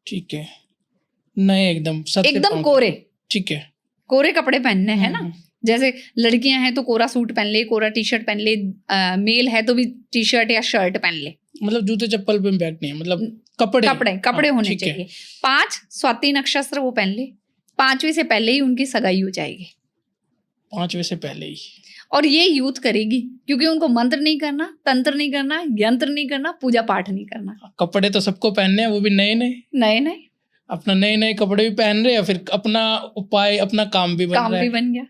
ठीक है। नए एकदम कोरे। ठीक है। कोरे कपड़े पहनने हैं ना। जैसे लड़कियां हैं तो कोरा सूट पहन ले, कोरा टी शर्ट पहन ले, मेल है तो भी टी शर्ट या शर्ट पहन ले। मतलब जूते चप्पल पे बैठ नहीं है, मतलब कपड़े होने चाहिए। 5 स्वाति नक्षत्र वो पहन ले। 5वें से पहले ही उनकी सगाई हो जाएगी। 5वें से पहले ही। और ये यूथ करेगी क्योंकि उनको मंत्र नहीं करना, तंत्र नहीं करना, यंत्र नहीं करना, पूजा पाठ नहीं करना। कपड़े तो सबको पहनने हैं, वो भी नए नए। अपना नए कपड़े भी पहन रहे हैं, फिर अपना उपाय, अपना काम भी बन गया।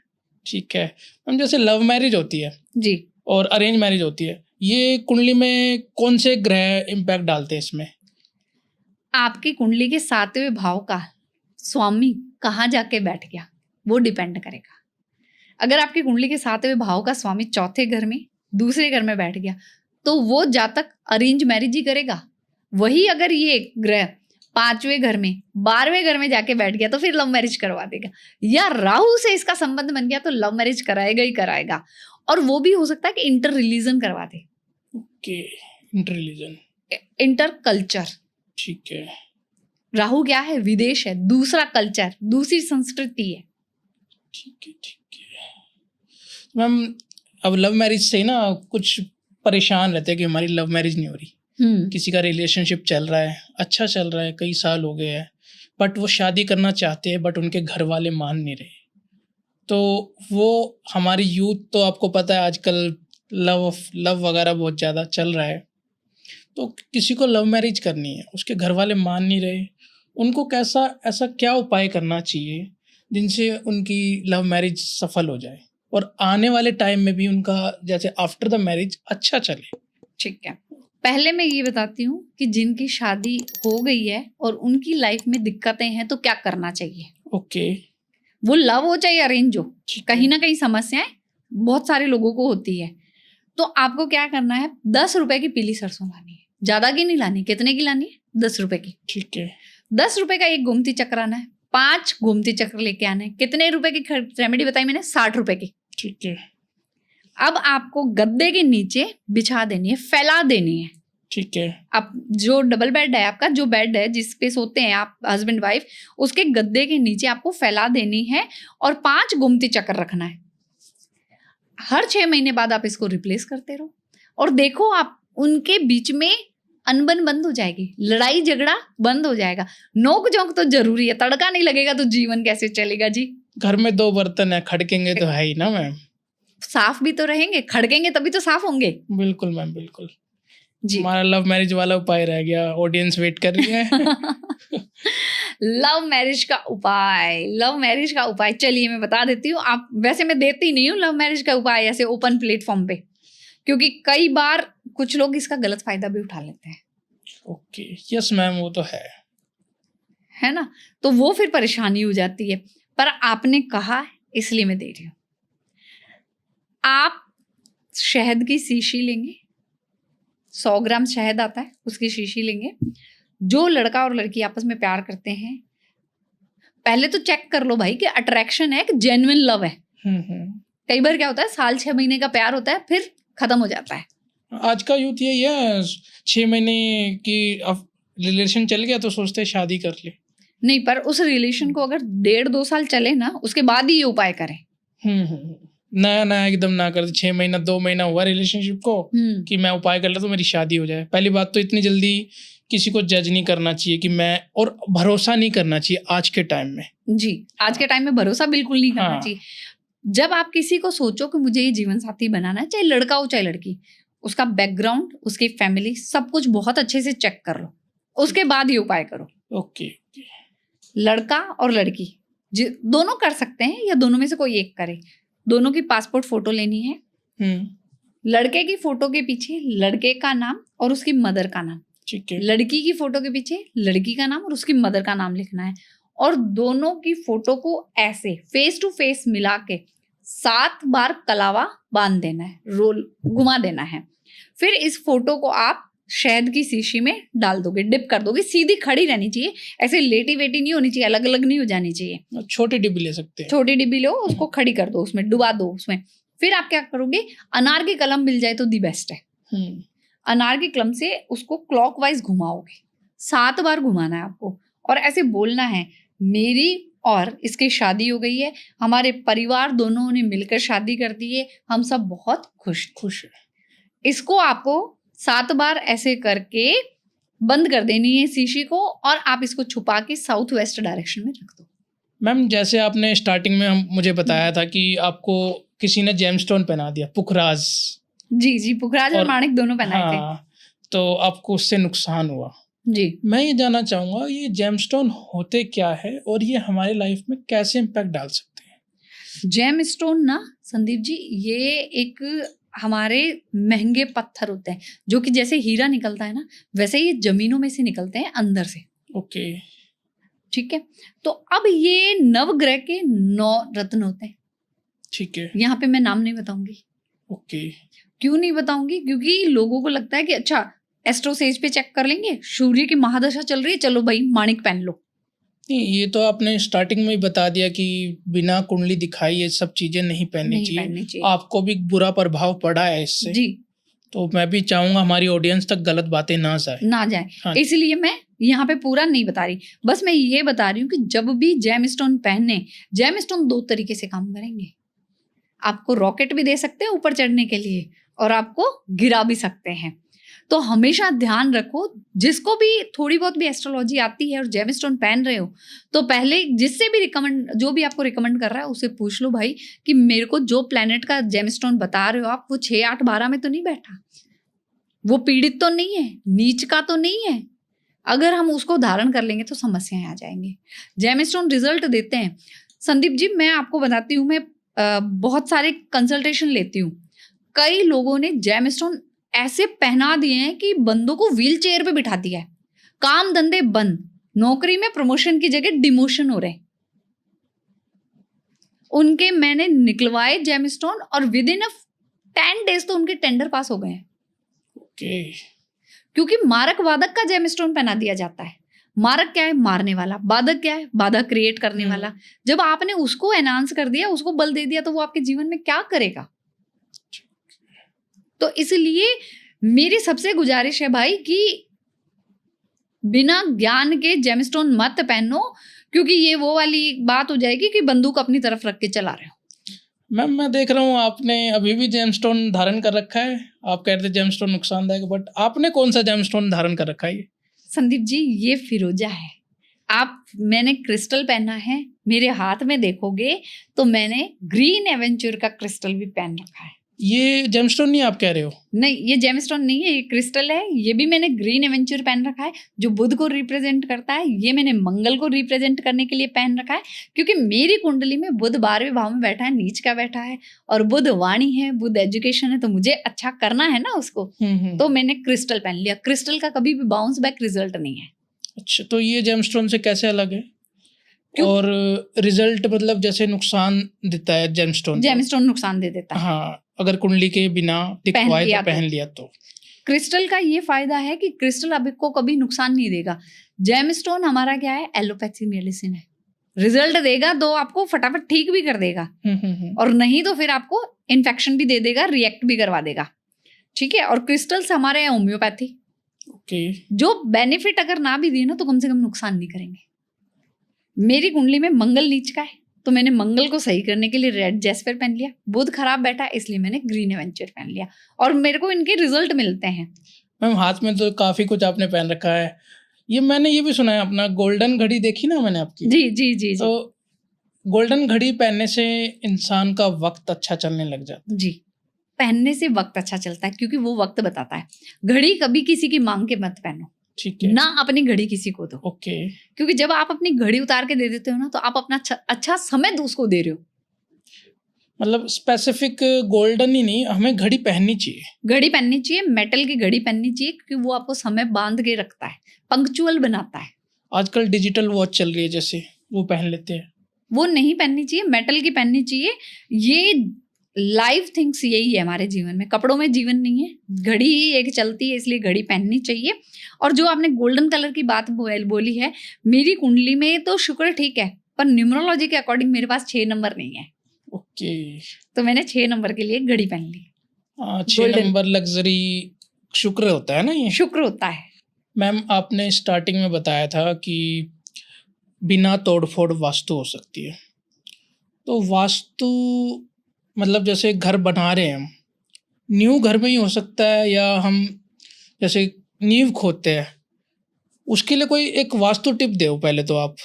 ठीक है। हम जैसे लव मैरिज होती है जी और अरेंज मैरिज होती है, ये कुंडली में कौन से ग्रह इम्पैक्ट डालते हैं इसमें? आपकी कुंडली के 7वें भाव का स्वामी कहाँ जाके बैठ गया वो डिपेंड करेगा। अगर आपकी कुंडली के 7वें भाव का स्वामी चौथे घर में, दूसरे घर में बैठ गया तो वो जातक अरेंज मैरिज ही करेगा। वही अगर ये ग्रह 5वें घर में, 12वें घर में जाके बैठ गया तो फिर लव मैरिज करवा देगा, या राहु से इसका संबंध बन गया तो लव मैरिज कराएगा ही कराएगा। और वो भी हो सकता है कि इंटर रिलीजन करवा दे। Okay, inter religion, inter culture. ठीक है। राहु क्या है? विदेश है, दूसरा कल्चर, दूसरी संस्कृति है। ठीक है। मैम, अब लव मैरिज से ना कुछ परेशान रहते हैं कि हमारी लव मैरिज नहीं हो रही। किसी का रिलेशनशिप चल रहा है, अच्छा चल रहा है, कई साल हो गए हैं, बट वो शादी करना चाहते हैं, बट उनके घर वाले मान नहीं रहे। तो वो हमारी यूथ तो आपको पता है आजकल लव वगैरह बहुत ज़्यादा चल रहा है। तो किसी को लव मैरिज करनी है, उसके घर वाले मान नहीं रहे, उनको ऐसा क्या उपाय करना चाहिए जिनसे उनकी लव मैरिज सफल हो जाए? और आने वाले टाइम में भी उनका जैसे आफ्टर द मैरिज अच्छा चले? ठीक है, पहले मैं ये बताती हूँ कि जिनकी शादी हो गई है और उनकी लाइफ में दिक्कतें हैं तो क्या करना चाहिए। ओके, वो लव हो चाहे अरेंज हो, ठीक है। कहीं ना कहीं समस्याएं बहुत सारे लोगों को होती है। तो आपको क्या करना है, 10 रुपए की पीली सरसों लानी है, ज्यादा की नहीं लानी। कितने की लानी है? 10 रुपए की। ठीक है। 10 रुपए का एक गोमती चक्र आना है, 5 गोमती चक्र लेके आना है। कितने रुपए की रेमेडी बताई मैंने? 60 रुपए की। ठीक है। अब आपको गद्दे के नीचे बिछा देनी है, फैला देनी है। ठीक है। अब जो डबल बेड है आपका, जो बेड है जिस पे सोते हैं आप हस्बैंड वाइफ, उसके गद्दे के नीचे आपको फैला देनी है और 5 गोमती चक्र रखना है। हर 6 महीने बाद आप इसको रिप्लेस करते रहो और देखो आप उनके बीच में अनबन बंद हो जाएगी, लड़ाई झगड़ा बंद हो जाएगा। नोक झोंक तो जरूरी है, तड़का नहीं लगेगा तो जीवन कैसे चलेगा जी। घर में 2 बर्तन है, खड़केंगे तो है ही ना मैम। साफ भी तो रहेंगे, खड़केंगे तभी तो साफ होंगे। बिल्कुल मैम, बिल्कुल जी। हमारा लव मैरिज वाला उपाय रह गया, ऑडियंस वेट कर रही है। लव मैरिज का उपाय, लव मैरिज का उपाय चलिए मैं बता देती हूँ। आप वैसे मैं देती नहीं हूँ लव मैरिज का उपाय ऐसे ओपन प्लेटफॉर्म पे, क्योंकि कई बार कुछ लोग इसका गलत फायदा भी उठा लेते हैं। ओके, यस मैम, वो तो है ना, तो वो फिर परेशानी हो जाती है। पर आपने कहा इसलिए मैं दे रही हूँ। आप शहद की शीशी लेंगे, 100 ग्राम शहद आता है, उसकी शीशी लेंगे। जो लड़का और लड़की आपस में प्यार करते हैं, पहले तो चेक कर लो भाई कि अट्रैक्शन है कि जेन्युइन लव है। कई बार क्या होता है, साल 6 महीने का प्यार होता है, फिर खत्म हो जाता है। आज का यूथ यही है, 6 महीने की रिलेशन चल गया तो सोचते हैं शादी कर ले। नहीं, पर उस रिलेशन को अगर 1.5-2 साल चले ना, उसके बाद ही ये उपाय करें। नया नया एकदम ना कर, 6 महीना 2 महीना हुआ रिलेशनशिप को कि मैं उपाय कर ले तो मेरी शादी हो जाए। पहली बात तो इतनी जल्दी किसी को जज नहीं करना चाहिए कि मैं, और भरोसा नहीं करना चाहिए आज के टाइम में। जी, आज के टाइम में भरोसा बिल्कुल नहीं करना हाँ। चाहिए। जब आप किसी को सोचो कि मुझे ये जीवन साथी बनाना है, चाहे लड़का हो चाहे लड़की, उसका बैकग्राउंड, उसकी फैमिली, सब कुछ बहुत अच्छे से चेक कर लो, उसके बाद ये उपाय करो। ओके। लड़का और लड़की दोनों कर सकते हैं या दोनों में से कोई एक करे। दोनों की पासपोर्ट फोटो लेनी है। लड़के की फोटो के पीछे लड़के का नाम और उसकी मदर का नाम, ठीक है। लड़की की फोटो के पीछे लड़की का नाम और उसकी मदर का नाम लिखना है। और दोनों की फोटो को ऐसे फेस टू फेस मिला के 7 बार कलावा बांध देना है, रोल घुमा देना है। फिर इस फोटो को आप शहद की शीशी में डाल दोगे, डिप कर दोगे। सीधी खड़ी रहनी चाहिए, ऐसे लेटी वेटी नहीं होनी चाहिए, अलग अलग नहीं हो जानी चाहिए। छोटी डिब्बी ले सकते हैं। छोटी डिब्बी लो, उसको खड़ी कर दो, उसमें डुबा दो उसमें। फिर आप क्या करोगे, अनार की कलम मिल जाए तो दी बेस्ट है। अनार की कलम से उसको क्लॉकवाइज घुमाओगे, 7 बार घुमाना है आपको और ऐसे बोलना है, मेरी और इसकी शादी हो गई है, हमारे परिवार दोनों ने मिलकर शादी कर दी है, हम सब बहुत खुश है। इसको आपको 7 बार ऐसे करके बंद कर देनी है शीशी को और आप इसको छुपा के साउथ वेस्ट डायरेक्शन में रख दो। मैम, जैसे आपने स्टार्टिंग में मुझे बताया था कि आपको किसी ने जेमस्टोन पहना दिया, पुखराज। जी, पुखराज और माणिक दोनों पहनाए थे। तो आपको उससे नुकसान हुआ। जी, मैं ये जानना चाहूँगा, ये जेमस्टोन होते क्या है और ये हमारी लाइफ में कैसे इम्पैक्ट डाल सकते हैं? जेमस्टोन ना संदीप जी, ये एक हमारे महंगे पत्थर होते हैं, जो कि जैसे हीरा निकलता है ना, वैसे ये जमीनों में से निकलते हैं अंदर से। ओके, ठीक है। तो अब ये नवग्रह के 9 रत्न होते हैं। ठीक है। यहाँ पे मैं नाम नहीं बताऊंगी। ओके। क्यों नहीं बताऊंगी? क्योंकि लोगों को लगता है कि अच्छा एस्ट्रोसेज पे चेक कर लेंगे, सूर्य की महादशा चल रही है, चलो भाई माणिक पहन लो। नहीं, ये तो आपने स्टार्टिंग में ही बता दिया कि बिना कुंडली दिखाई ये सब चीजें नहीं पहननी चाहिए। आपको भी बुरा प्रभाव पड़ा है इससे जी। तो मैं भी चाहूंगा हमारी ऑडियंस तक गलत बातें ना जाए। हाँ। इसलिए मैं यहाँ पे पूरा नहीं बता रही, बस मैं ये बता रही हूँ कि जब भी जेमस्टोन पहने, जेमस्टोन 2 तरीके से काम करेंगे। आपको रॉकेट भी दे सकते हैं ऊपर चढ़ने के लिए और आपको गिरा भी सकते हैं। तो हमेशा ध्यान रखो, जिसको भी थोड़ी बहुत भी एस्ट्रोलॉजी आती है और जेमस्टोन पहन रहे हो, तो पहले जिससे भी जो भी आपको रिकमेंड कर रहा है उसे पूछ लो भाई कि मेरे को जो प्लेनेट का जेमस्टोन बता रहे हो आप, वो 6, 8, 12 में तो नहीं बैठा, वो पीड़ित तो नहीं है, नीच का तो नहीं है। अगर हम उसको धारण कर लेंगे तो समस्याएं आ जाएंगी। जेमस्टोन रिजल्ट देते हैं। संदीप जी, मैं आपको बताती हूँ, मैं बहुत सारे कंसल्टेशन लेती हूँ, कई लोगों ने जेमस्टोन ऐसे पहना दिए हैं कि बंदों को व्हील चेयर पे बिठा दिया है, काम धंधे बंद, नौकरी में प्रमोशन की जगह डिमोशन हो रहे हैं। उनके मैंने निकलवाए जेमस्टोन और विद इन 10 डेज तो उनके टेंडर पास हो गए हैं। ओके। क्योंकि मारक वादक का जेमस्टोन पहना दिया जाता है। मारक क्या है? मारने वाला। वादक क्या है? बाधा क्रिएट करने वाला। जब आपने उसको एनहांस कर दिया, उसको बल दे दिया, तो वो आपके जीवन में क्या करेगा? तो इसलिए मेरी सबसे गुजारिश है भाई कि बिना ज्ञान के जेमस्टोन मत पहनो, क्योंकि ये वो वाली बात हो जाएगी कि बंदूक अपनी तरफ रख के चला रहे हो। मैम मैं देख रहा हूँ आपने अभी भी जेमस्टोन धारण कर रखा है। आप कह रहे थे जेमस्टोन नुकसानदायक, बट आपने कौन सा जेमस्टोन धारण कर रखा है? ये संदीप जी, ये फिरोजा है। मैंने क्रिस्टल पहना है, मेरे हाथ में देखोगे तो मैंने ग्रीन एवेंचर का क्रिस्टल भी पहन रखा है। ये जेमस्टोन नहीं आप कह रहे हो? नहीं, ये जेमस्टोन नहीं है, ये क्रिस्टल है। ये भी मैंने ग्रीन एवेंचर पहन रखा है, जो बुध को रिप्रेजेंट करता है। ये मैंने मंगल को रिप्रेजेंट करने के लिए पहन रखा है, क्योंकि मेरी कुंडली में बुध 12वें भाव में बैठा है, नीच का बैठा है, और बुध वाणी है, बुध एजुकेशन है, तो मुझे अच्छा करना है ना उसको। तो मैंने क्रिस्टल पहन लिया। क्रिस्टल का कभी भी बाउंस बैक रिजल्ट नहीं है। अच्छा, तो ये जेमस्टोन से कैसे अलग है? और रिजल्ट मतलब जैसे नुकसान देता है जेमस्टोन? जेमस्टोन नुकसान दे देता है, हाँ, अगर कुंडली के बिना टिकवाए तो पहन लिया तो। क्रिस्टल का ये फायदा है कि क्रिस्टल आपको कभी नुकसान नहीं देगा। जेमस्टोन हमारा क्या है? एलोपैथी मेडिसिन है। रिजल्ट देगा तो आपको फटाफट ठीक भी कर देगा, और नहीं तो फिर आपको इन्फेक्शन भी दे देगा, रिएक्ट भी करवा देगा। ठीक है। और क्रिस्टल्स हमारे हैं होम्योपैथी। ओके। जो बेनिफिट अगर ना भी दिए ना, तो कम से कम नुकसान नहीं करेंगे। मेरी कुंडली में मंगल नीच का है, तो मैंने मंगल को सही करने के लिए रेड जैस्पर पहन लिया। बुध खराब बैठा है, इसलिए मैंने ग्रीन एवेंचर पहन लिया, और मेरे को इनके रिजल्ट मिलते हैं। मैम हाथ में तो काफी कुछ आपने पहन रखा है। ये मैंने ये भी सुना है, अपना गोल्डन घड़ी देखी ना मैंने आपकी। जी जी जी। तो गोल्डन घड़ी पहनने से इंसान का वक्त अच्छा चलने लग जाता है? जी, पहनने से वक्त अच्छा चलता है, क्योंकि वो वक्त बताता है। घड़ी कभी किसी की मांग के मत पहनो, ठीक है ना अपनी घड़ी किसी को दो। ओके। क्योंकि जब आप अपनी घड़ी उतार के दे देते हो ना, तो आप अपना अच्छा समय उसको दे रहे हो। मतलब स्पेसिफिक गोल्डन ही नहीं, हमें घड़ी पहननी चाहिए। घड़ी पहननी चाहिए, मेटल की घड़ी पहननी चाहिए, क्योंकि वो आपको समय बांध के रखता है, पंक्चुअल बनाता है। आजकल डिजिटल वॉच चल रही है, जैसे वो पहन लेते हैं। वो नहीं पहननी चाहिए, मेटल की पहननी चाहिए। ये लाइव थिंग्स यही है हमारे जीवन में, कपड़ों में जीवन नहीं है। घड़ी ही एक चलती है, इसलिए घड़ी पहननी चाहिए। और जो आपने गोल्डन कलर की बात बोली है, मेरी कुंडली में तो शुक्र ठीक है, पर न्यूमरोलॉजी के अकॉर्डिंग मेरे पास 6 नंबर नहीं है। ओके। तो मैंने 6 नंबर के लिए घड़ी पहन ली। 6 नंबर लग्जरी शुक्र होता है ना, ये शुक्र होता है। मैम आपने स्टार्टिंग में बताया था कि बिना तोड़फोड़ वास्तु हो सकती है। तो वास्तु मतलब जैसे घर बना रहे हैं हम, न्यू घर में ही हो सकता है, या हम जैसे नींव खोदते हैं, उसके लिए कोई एक वास्तु टिप दो पहले तो आप,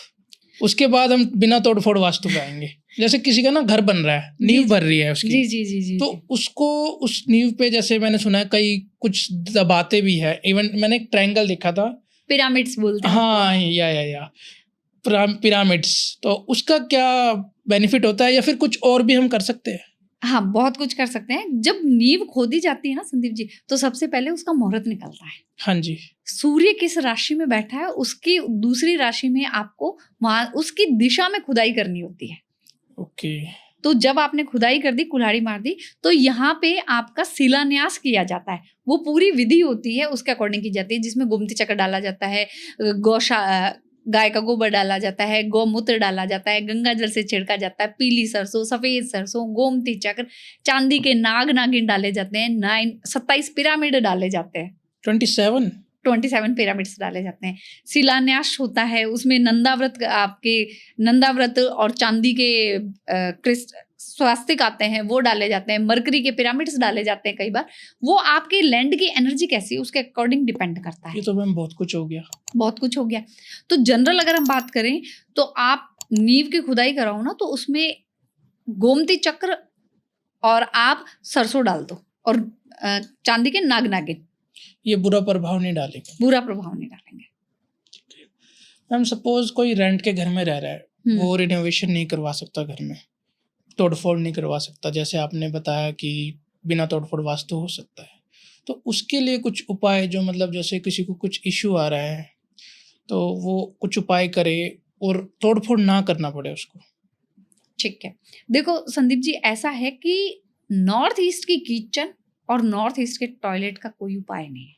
उसके बाद हम बिना तोड़फोड़ वास्तु पे आएंगे। जैसे किसी का ना घर बन रहा है, नींव भर रही है उसकी। जी जी जी जी। तो उसको उस नींव पे, जैसे मैंने सुना है कई कुछ दबाते भी है। इवन मैंने एक ट्रायंगल देखा था, पिरामिड्स बोलते हैं। हाँ, या पिरामिड्स। तो उसका क्या बेनिफिट होता है, या फिर कुछ और भी हम कर सकते हैं? हाँ, बहुत कुछ कर सकते हैं। जब नींव खोदी जाती है ना संदीप जी, तो सबसे पहले उसका मुहूर्त निकलता है। हाँ जी। सूर्य किस राशि में बैठा है, उसकी दूसरी राशि में आपको वहां उसकी दिशा में खुदाई करनी होती है। ओके। तो जब आपने खुदाई कर दी, कुल्हाड़ी मार दी, तो यहाँ पे आपका शिलान्यास किया जाता है। वो पूरी विधि होती है, उसके अकॉर्डिंग की जाती है, जिसमें गोमती चक्र डाला जाता है, गाय का गोबर डाला जाता है, गौमूत्र डाला जाता है, गंगा जल से छिड़का जाता है, पीली सरसों, सफेद सरसों, गोमती चक्र, चांदी के नाग नागिन डाले जाते हैं, 27 पिरामिड डाले जाते हैं, 27 पिरामिड्स डाले जाते हैं। शिलान्यास होता है, उसमें नंदाव्रत और चांदी के स्वास्तिक आते हैं, वो डाले जाते हैं, मरकरी के पिरामिड्स डाले जाते हैं। कई बार वो आपके लैंड की एनर्जी कैसी है उसके अकॉर्डिंग डिपेंड करता है। ये तो मैम बहुत कुछ हो गया। बहुत कुछ हो गया। तो जनरल अगर हम बात करें, तो आप नींव की खुदाई कराओ ना, तो उसमें गोमती चक्र और आप सरसों डाल दो, और चांदी के नाग नागिन। ये बुरा प्रभाव नहीं डालेंगे? बुरा प्रभाव नहीं डालेंगे। मैम सपोज कोई रेंट के घर में रह रहा है, वो रिनोवेशन नहीं करवा सकता घर में, तोड़फोड़ नहीं करवा सकता, जैसे आपने बताया कि बिना तोड़फोड़ वास्तु हो सकता है, तो उसके लिए कुछ उपाय जो मतलब जैसे किसी को कुछ इश्यू आ रहा है तो वो कुछ उपाय करे और तोड़फोड़ ना करना पड़े उसको। ठीक है, देखो संदीप जी, ऐसा है कि नॉर्थ ईस्ट की किचन और नॉर्थ ईस्ट के टॉयलेट का कोई उपाय नहीं है।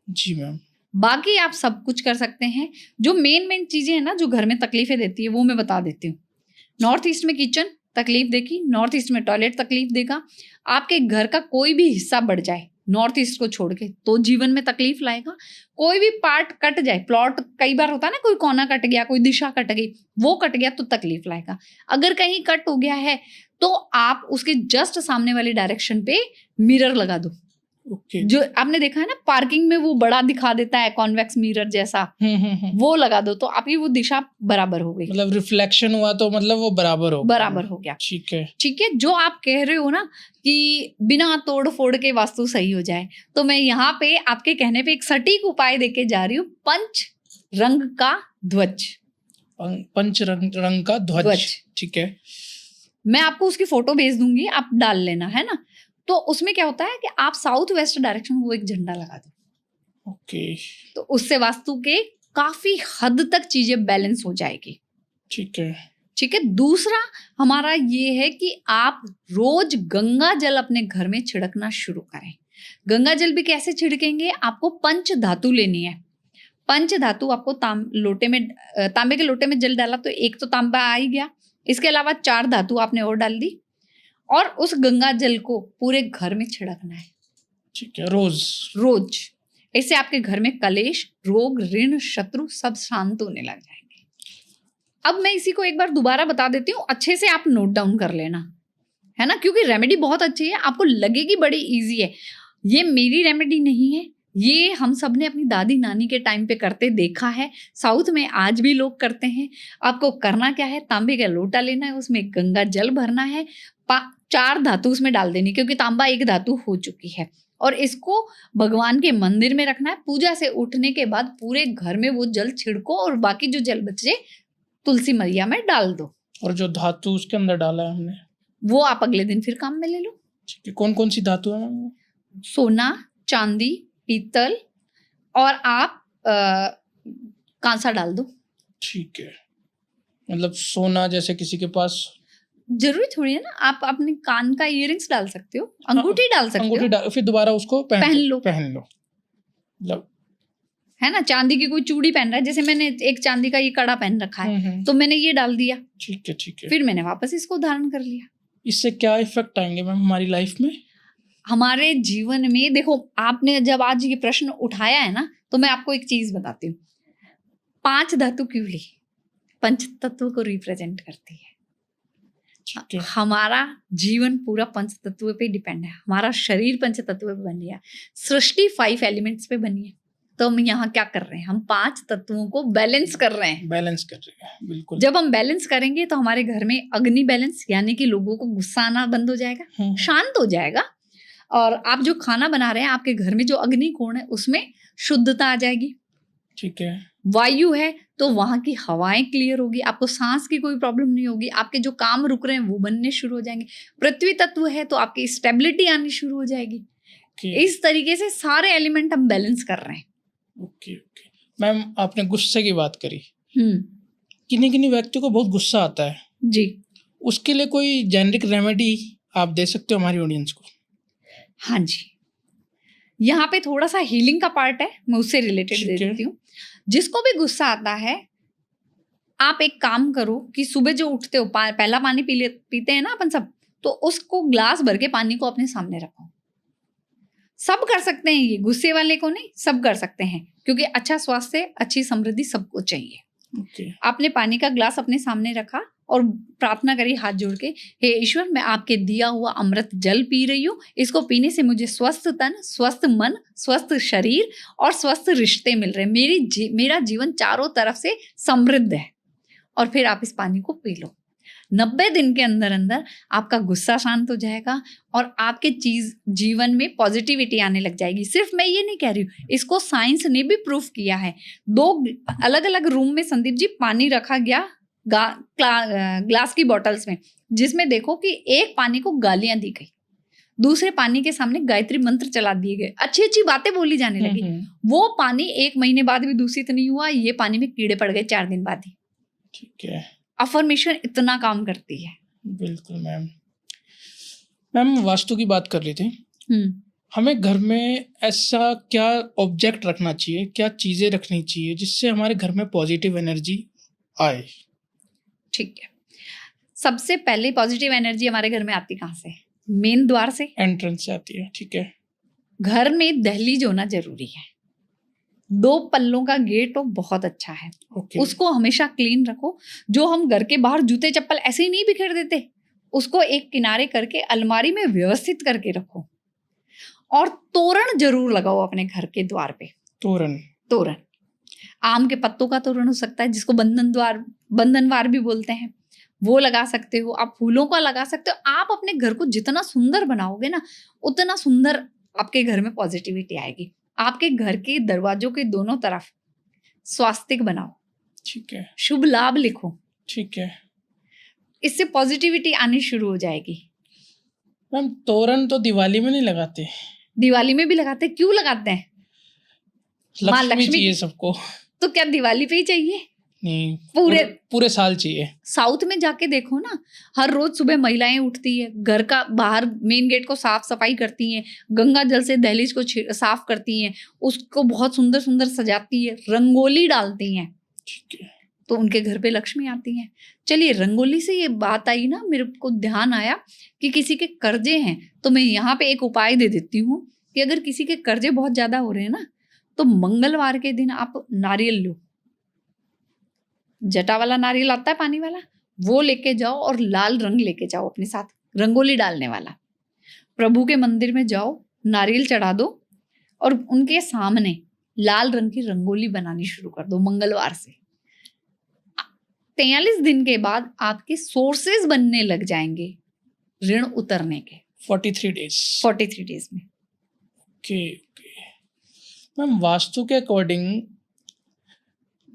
जी मैम। बाकी आप सब कुछ कर सकते हैं। जो मेन चीजें हैं ना जो घर में तकलीफें देती है वो मैं बता देती हूँ। नॉर्थ ईस्ट में किचन तकलीफ देगी, नॉर्थ ईस्ट में टॉयलेट तकलीफ देगा। आपके घर का कोई भी हिस्सा बढ़ जाए नॉर्थ ईस्ट को छोड़ के तो जीवन में तकलीफ लाएगा। कोई भी पार्ट कट जाए, प्लॉट कई बार होता है ना, कोई कोना कट गया, कोई दिशा कट गई, वो कट गया तो तकलीफ लाएगा। अगर कहीं कट हो गया है तो आप उसके जस्ट सामने वाली डायरेक्शन पे मिरर लगा दो। ओके। जो आपने देखा है ना पार्किंग में वो बड़ा दिखा देता है कॉन्वेक्स मिरर जैसा, वो लगा दो तो आपकी वो दिशा बराबर हो गई, मतलब रिफ्लेक्शन हुआ तो मतलब वो बराबर हो गया। ठीक है। ठीक है, जो आप कह रहे हो ना कि बिना तोड़ फोड़ के वास्तु सही हो जाए, तो मैं यहाँ पे आपके कहने पे एक सटीक उपाय देके जा रही हूँ। पंच रंग का ध्वज। पंच रंग का ध्वज, ठीक है। मैं आपको उसकी फोटो भेज दूंगी, आप डाल लेना, है ना। तो उसमें क्या होता है कि आप साउथ वेस्ट डायरेक्शन में वो एक झंडा लगा दो। ओके। तो उससे वास्तु के काफी हद तक चीजें बैलेंस हो जाएगी। ठीक है। ठीक है, दूसरा हमारा ये है कि आप रोज गंगा जल अपने घर में छिड़कना शुरू करें। गंगा जल भी कैसे छिड़केंगे, आपको पंच धातु लेनी है। पंच धातु आपको तांबे के लोटे में जल डाला तो एक तो तांबा आ ही गया, इसके अलावा 4 धातु आपने और डाल दी और उस गंगा जल को पूरे घर में छिड़कना है। ठीक है, रोज। इससे आपके घर में कलेश, रोग, ऋण, शत्रु सब शांत होने लग जाएंगे। अब मैं इसी को एक बार दोबारा बता देती हूँ, अच्छे से आप नोट डाउन कर लेना, है ना, क्योंकि रेमेडी बहुत अच्छी है, आपको लगेगी बड़ी इजी है। ये मेरी रेमेडी नहीं है, ये हम सब ने अपनी दादी नानी के टाइम पे करते देखा है, साउथ में आज भी लोग करते हैं। आपको करना क्या है, तांबे का लोटा लेना है, उसमें गंगा जल भरना है, 4 धातु उसमें डाल देनी, क्योंकि तांबा एक धातु हो चुकी है, और इसको भगवान के मंदिर में रखना है। पूजा से उठने के बाद पूरे घर में वो जल छिड़को और बाकी जो जल बचे तुलसी मैया में डाल दो। और जो धातु उसके अंदर डाला है हमने वो आप अगले दिन फिर काम में ले लो। ठीक है, कौन कौन सी धातु है? सोना, चांदी, पीतल और आप कांसा डाल दो। ठीक है, मतलब सोना जैसे किसी के पास जरूरी थोड़ी है ना, आप अपने कान का इयररिंग्स डाल सकते हो, अंगूठी डाल सकते हो, अंगूठी डाल, फिर दोबारा उसको पहन लो। मतलब है ना, चांदी की कोई चूड़ी पहन रहा है, जैसे मैंने एक चांदी का ये कड़ा पहन रखा है, तो मैंने ये डाल दिया। ठीक है। फिर मैंने वापस इसको धारण कर लिया। इससे क्या इफेक्ट आएंगे मैम हमारी लाइफ में, हमारे जीवन में? देखो, आपने जब आज ये प्रश्न उठाया है ना, तो मैं आपको एक चीज बताती हूँ। 5 धातु क्यों ली? पंच तत्व को रिप्रेजेंट करती है। हमारा जीवन पूरा पंच तत्व पे डिपेंड है, हमारा शरीर पंच तत्व पे बन गया, सृष्टि 5 एलिमेंट्स पे बनी है। तो हम यहाँ क्या कर रहे हैं, हम 5 तत्वों को बैलेंस कर रहे हैं। बिल्कुल। जब हम बैलेंस करेंगे तो हमारे घर में अग्नि बैलेंस, यानी कि लोगों को गुस्सा आना बंद हो जाएगा, शांत हो जाएगा। और आप जो खाना बना रहे हैं, आपके घर में जो अग्नि कोण है उसमें शुद्धता आ जाएगी। ठीक है। वायु है तो वहां की हवाएं क्लियर होगी, आपको सांस की कोई प्रॉब्लम नहीं होगी, आपके जो काम रुक रहे हैं वो बनने शुरू हो जाएंगे। पृथ्वी तत्व है तो आपकी स्टेबिलिटी आनी शुरू हो जाएगी। इस तरीके से सारे एलिमेंट हम बैलेंस कर रहे हैं। ओके। मैम, आपने गुस्से की बात करी, किन्हीं व्यक्तियों को बहुत गुस्सा आता है जी, उसके लिए कोई जेनेरिक रेमेडी आप दे सकते हो हमारी ऑडियंस को? हाँ जी, यहाँ पे थोड़ा सा हीलिंग का पार्ट है, मैं उससे रिलेटेड दे देती हूँ। जिसको भी गुस्सा आता है, आप एक काम करो कि सुबह जो उठते हो पहला पानी पीते हैं ना अपन सब, तो उसको ग्लास भर के पानी को अपने सामने रखो। सब कर सकते हैं ये, गुस्से वाले को नहीं, सब कर सकते हैं, क्योंकि अच्छा स्वास्थ्य, अच्छी समृद्धि सबको चाहिए। आपने पानी का ग्लास अपने सामने रखा और प्रार्थना करी हाथ जोड़ के, हे ईश्वर, मैं आपके दिया हुआ अमृत जल पी रही हूँ, इसको पीने से मुझे स्वस्थ तन, स्वस्थ मन, स्वस्थ शरीर और स्वस्थ रिश्ते मिल रहे हैं, मेरा जीवन चारों तरफ से समृद्ध है। और फिर आप इस पानी को पी लो। 90 दिन के अंदर अंदर आपका गुस्सा शांत हो जाएगा और आपके जीवन में पॉजिटिविटी आने लग जाएगी। सिर्फ मैं ये नहीं कह रही हूँ, इसको साइंस ने भी प्रूफ किया है। 2 अलग अलग रूम में संदीप जी पानी रखा गया, ग्लास की बॉटल्स में, जिसमें देखो कि एक पानी को गालियां दी गई, दूसरे पानी के सामने गायत्री मंत्र चला दिए गए, अच्छी अच्छी बातें बोली जाने लगी। वो पानी 1 महीने बाद भी दूषित नहीं हुआ, ये पानी में कीड़े पड़ गए 4 दिन बाद ही। ठीक है। अफर्मेशन इतना काम करती है। बिल्कुल मैम। मैम वास्तु की बात कर रही थी, हमें घर में ऐसा क्या ऑब्जेक्ट रखना चाहिए, क्या चीजें रखनी चाहिए जिससे हमारे घर में पॉजिटिव एनर्जी आए? ठीक है, सबसे पहले पॉजिटिव एनर्जी हमारे घर में आती कहाँ से? मेन द्वार से, एंट्रेंस से आती है। ठीक है। घर में दहलीज होना जरूरी है। 2 पल्लों का गेट हो बहुत अच्छा है। ओके। उसको हमेशा क्लीन रखो। जो हम घर के बाहर जूते चप्पल ऐसे ही नहीं बिखेर देते, उसको एक किनारे करके अलमारी में व्यवस्थित करके रखो। और तोरण जरूर लगाओ अपने घर के द्वार पे। तोरण आम के पत्तों का तोरण हो सकता है, जिसको बंधनवार भी बोलते हैं, वो लगा सकते हो। आप फूलों का लगा सकते हो। आप अपने घर को जितना सुंदर बनाओगे ना, उतना सुंदर आपके घर में पॉजिटिविटी आएगी। आपके घर के दरवाजों के दोनों तरफ स्वास्तिक बनाओ। ठीक है। शुभ लाभ लिखो। ठीक है। इससे पॉजिटिविटी आनी शुरू हो जाएगी। मैम तोरण तो दिवाली में नहीं लगाते? दिवाली में भी लगाते हैं। क्यों लगाते हैं? माँ लक्ष्मी लक्ष्मी चाहिए सबको। तो क्या दिवाली पे ही चाहिए? नहीं, पूरे साल चाहिए। साउथ में जाके देखो ना, हर रोज सुबह महिलाएं उठती है, घर का बाहर मेन गेट को साफ सफाई करती हैं, गंगा जल से दहलीज को साफ करती हैं, उसको बहुत सुंदर सुंदर सजाती है, रंगोली डालती हैं। ठीक है। तो उनके घर पे लक्ष्मी आती है। चलिए, रंगोली से ये बात आई ना, मेरे को ध्यान आया कि किसी के कर्जे हैं, तो मैं यहाँ पे एक उपाय दे देती हूँ कि अगर किसी के कर्जे बहुत ज्यादा हो रहे हैं ना, तो मंगलवार के दिन आप नारियल लो, जटा वाला नारियल आता है पानी वाला, वो लेके जाओ और लाल रंग लेके जाओ अपने साथ, रंगोली डालने वाला। प्रभु के मंदिर में जाओ, नारियल चढ़ा दो और उनके सामने लाल रंग की रंगोली बनानी शुरू कर दो मंगलवार से। 43 दिन के बाद आपके सोर्सेज बनने लग जाएंगे ऋण उतरने के। 43 डेज में। ओके। मैम वास्तु के अकॉर्डिंग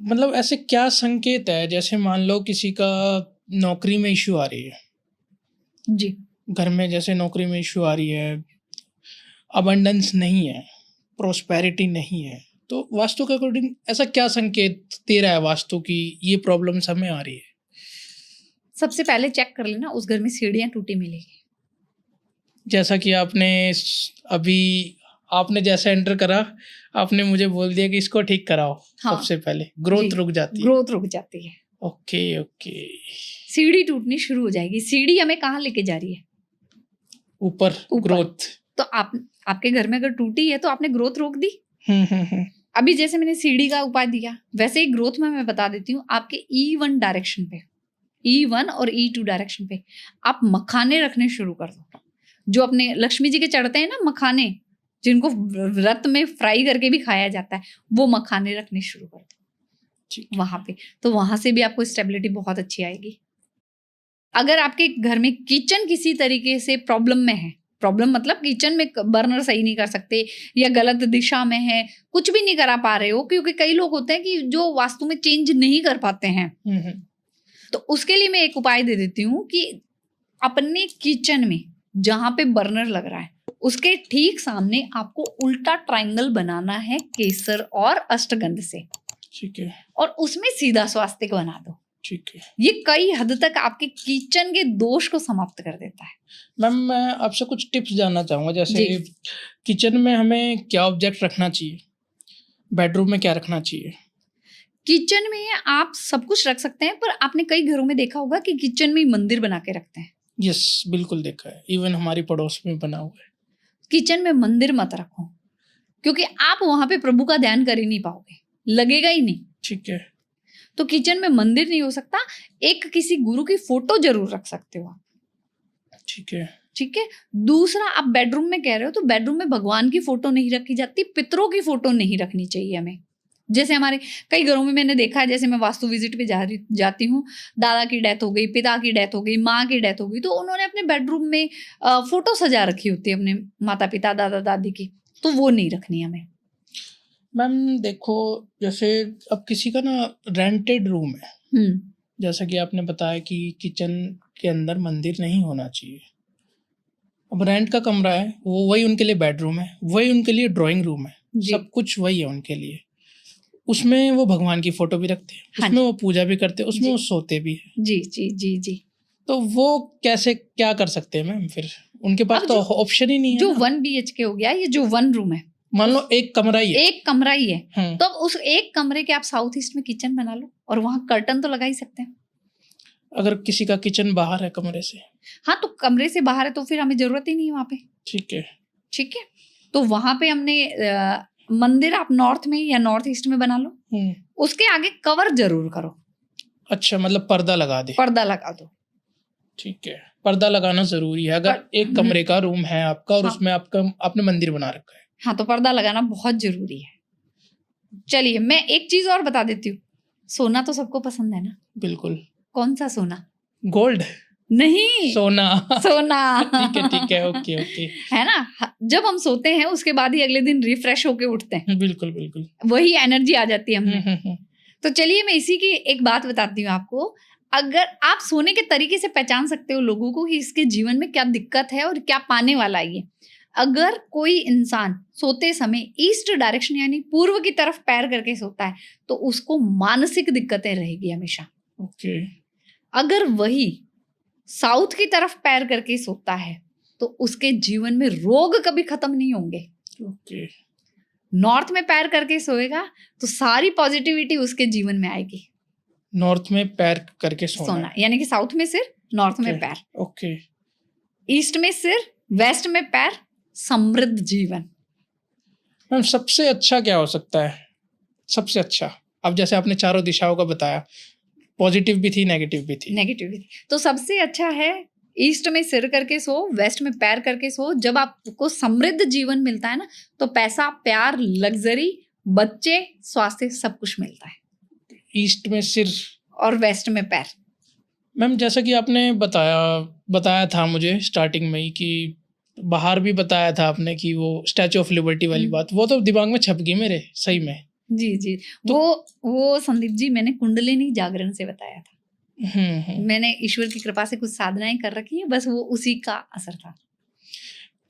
मतलब ऐसे क्या संकेत है, जैसे मान लो किसी का नौकरी में इश्यू आ रही है जी, घर में जैसे नौकरी में इश्यू आ रही है, अबंडेंस नहीं है, प्रोस्पेरिटी नहीं है, तो वास्तु के अकॉर्डिंग ऐसा क्या संकेत दे रहा है वास्तु की ये प्रॉब्लम्स हमें आ रही है? सबसे पहले चेक कर लेना उस घर में सीढ़ियां टूटी मिलेगी। जैसा कि आपने जैसे एंटर करा, आपने मुझे बोल दिया कि इसको ठीक कराओ। हाँ, सबसे पहले ग्रोथ रुक जाती है। ओके। सीढ़ी टूटनी शुरू हो जाएगी। सीढ़ी हमें कहाँ लेके जा रही है? ऊपर। ग्रोथ। तो आपके घर में अगर टूटी है तो आपने ग्रोथ रोक दी। अभी जैसे मैंने सीढ़ी का उपाय दिया, वैसे ही ग्रोथ में मैं बता देती हूँ। आपके E1 डायरेक्शन पे, E1 और E2 डायरेक्शन पे आप मखाने रखने शुरू कर दो। जो अपने लक्ष्मी जी के चढ़ते हैं ना मखाने, जिनको व्रत में फ्राई करके भी खाया जाता है, वो मखाने रखने शुरू कर दो वहां पे। तो वहां से भी आपको स्टेबिलिटी बहुत अच्छी आएगी। अगर आपके घर में किचन किसी तरीके से प्रॉब्लम में है, प्रॉब्लम मतलब किचन में बर्नर सही नहीं कर सकते या गलत दिशा में है, कुछ भी नहीं करा पा रहे हो, क्योंकि कई लोग होते हैं कि जो वास्तु में चेंज नहीं कर पाते हैं, तो उसके लिए मैं एक उपाय दे देती हूँ कि अपने किचन में जहां पे बर्नर लग रहा है उसके ठीक सामने आपको उल्टा ट्रायंगल बनाना है केसर और अष्टगंध से। ठीक है। और उसमें सीधा स्वास्तिक बना दो। ठीक है। ये कई हद तक आपके किचन के दोष को समाप्त कर देता है। मैम मैं आपसे कुछ टिप्स जानना चाहूँगा, जैसे किचन में हमें क्या ऑब्जेक्ट रखना चाहिए, बेडरूम में क्या रखना चाहिए? किचन में आप सब कुछ रख सकते हैं, पर आपने कई घरों में देखा होगा कि किचन में मंदिर बना के रखते हैं। यस, बिल्कुल देखा है, इवन हमारी पड़ोस में बना हुआ है। किचन में मंदिर मत रखो, क्योंकि आप वहां पे प्रभु का ध्यान कर ही नहीं पाओगे, लगेगा ही नहीं। ठीक है। तो किचन में मंदिर नहीं हो सकता। एक किसी गुरु की फोटो जरूर रख सकते हो आप। ठीक है। ठीक है। दूसरा, आप बेडरूम में कह रहे हो, तो बेडरूम में भगवान की फोटो नहीं रखी जाती, पितरों की फोटो नहीं रखनी चाहिए हमें। जैसे हमारे कई घरों में मैंने देखा है, जैसे मैं वास्तु विजिट पे जाती हूँ, दादा की डेथ हो गई, पिता की डेथ हो गई, माँ की डेथ हो गई, तो उन्होंने अपने बेडरूम में फोटो सजा रखी होती है अपने माता पिता दादा दादी की, तो वो नहीं रखनी हमें। मैम देखो, जैसे अब किसी का ना रेंटेड रूम है, जैसा कि आपने बताया कि किचन के अंदर मंदिर नहीं होना चाहिए। अब रेंट का कमरा है, वो वही उनके लिए बेडरूम है, वही उनके लिए ड्राइंग रूम है, जी। सब कुछ वही है उनके लिए। उसमें वो भगवान की फोटो भी रखते हैं, हाँ उसमें जी। वो पूजा भी करते हैं, उसमें जी। वो सोते भी हैं। जी जी जी जी। तो वो कैसे क्या कर सकते हैं मैम फिर? उनके पास अब तो जो ऑप्शन ही नहीं है जो ना। 1 BHK हो गया, ये जो 1 रूम है, मान लो उस एक कमरा ही है। एक कमरा ही है, हम्म, तो अब उस एक कमरे के आप साउथ ईस्ट में किचन बना लो और वहां कर्टन तो लगा ही सकते हैं। अगर किसी का किचन बाहर है कमरे से, हाँ, तो कमरे से बाहर है तो फिर हमें जरूरत ही नहीं है वहां पे। ठीक है। ठीक है, तो वहां पे हमने मंदिर आप नॉर्थ में या नॉर्थ ईस्ट में बना लो, हम्म, उसके आगे कवर जरूर करो, अच्छा, मतलब पर्दा लगा दे। पर्दा लगा दो। ठीक है, पर्दा लगाना जरूरी है अगर एक कमरे का रूम है आपका और हाँ। उसमें आपने मंदिर बना रखा है। हाँ, तो पर्दा लगाना बहुत जरूरी है। चलिए, मैं एक चीज और बता देती हूँ। सोना तो सबको पसंद है ना? बिल्कुल। कौन सा सोना? गोल्ड? नहीं, सोना। सोना। ठीक है, ओके ओके। है ना? जब हम सोते हैं उसके बाद ही अगले दिन रिफ्रेश होके उठते हैं, बिल्कुल बिल्कुल। वही एनर्जी आ जाती है हमें। हम्म। तो चलिए, मैं इसी की एक बात बताती हूँ आपको। अगर आप सोने के तरीके से पहचान सकते हो लोगों को कि इसके जीवन में क्या दिक्कत है और क्या पाने वाला है ये। अगर कोई इंसान सोते समय ईस्ट डायरेक्शन यानी पूर्व की तरफ पैर करके सोता है तो उसको मानसिक दिक्कतें रहेगी हमेशा। ओके। अगर वही साउथ की तरफ पैर करके सोता है तो उसके जीवन में रोग कभी खत्म नहीं होंगे। ओके। नॉर्थ में पैर करके सोएगा तो सारी पॉजिटिविटी उसके जीवन में आएगी। नॉर्थ में पैर करके सोना है। यानी कि साउथ में सिर, नॉर्थ में पैर, ओके। ईस्ट में सिर, वेस्ट में पैर, समृद्ध जीवन। मैम सबसे अच्छा क्या हो सकता है? सबसे अच्छा, अब जैसे आपने चारों दिशाओं का बताया, पॉजिटिव भी थी, नेगेटिव भी थी। नेगेटिविटी तो सबसे अच्छा है ईस्ट में सिर करके सो, वेस्ट में पैर करके सो। जब आपको समृद्ध जीवन मिलता है ना, तो पैसा, प्यार, लग्जरी, बच्चे, स्वास्थ्य, सब कुछ मिलता है। ईस्ट में सिर और वेस्ट में पैर। मैम जैसा कि आपने बताया था मुझे स्टार्टिंग में ही कि बाहर भी बताया था आपने कि वो स्टैचू ऑफ लिबर्टी वाली बात, वो तो दिमाग में छप गई मेरे सही में। जी जी। तो वो संदीप जी, मैंने कुंडलिनी जागरण से बताया था। मैंने ईश्वर की कृपा से कुछ साधनाएं कर रखी है, बस वो उसी का असर था।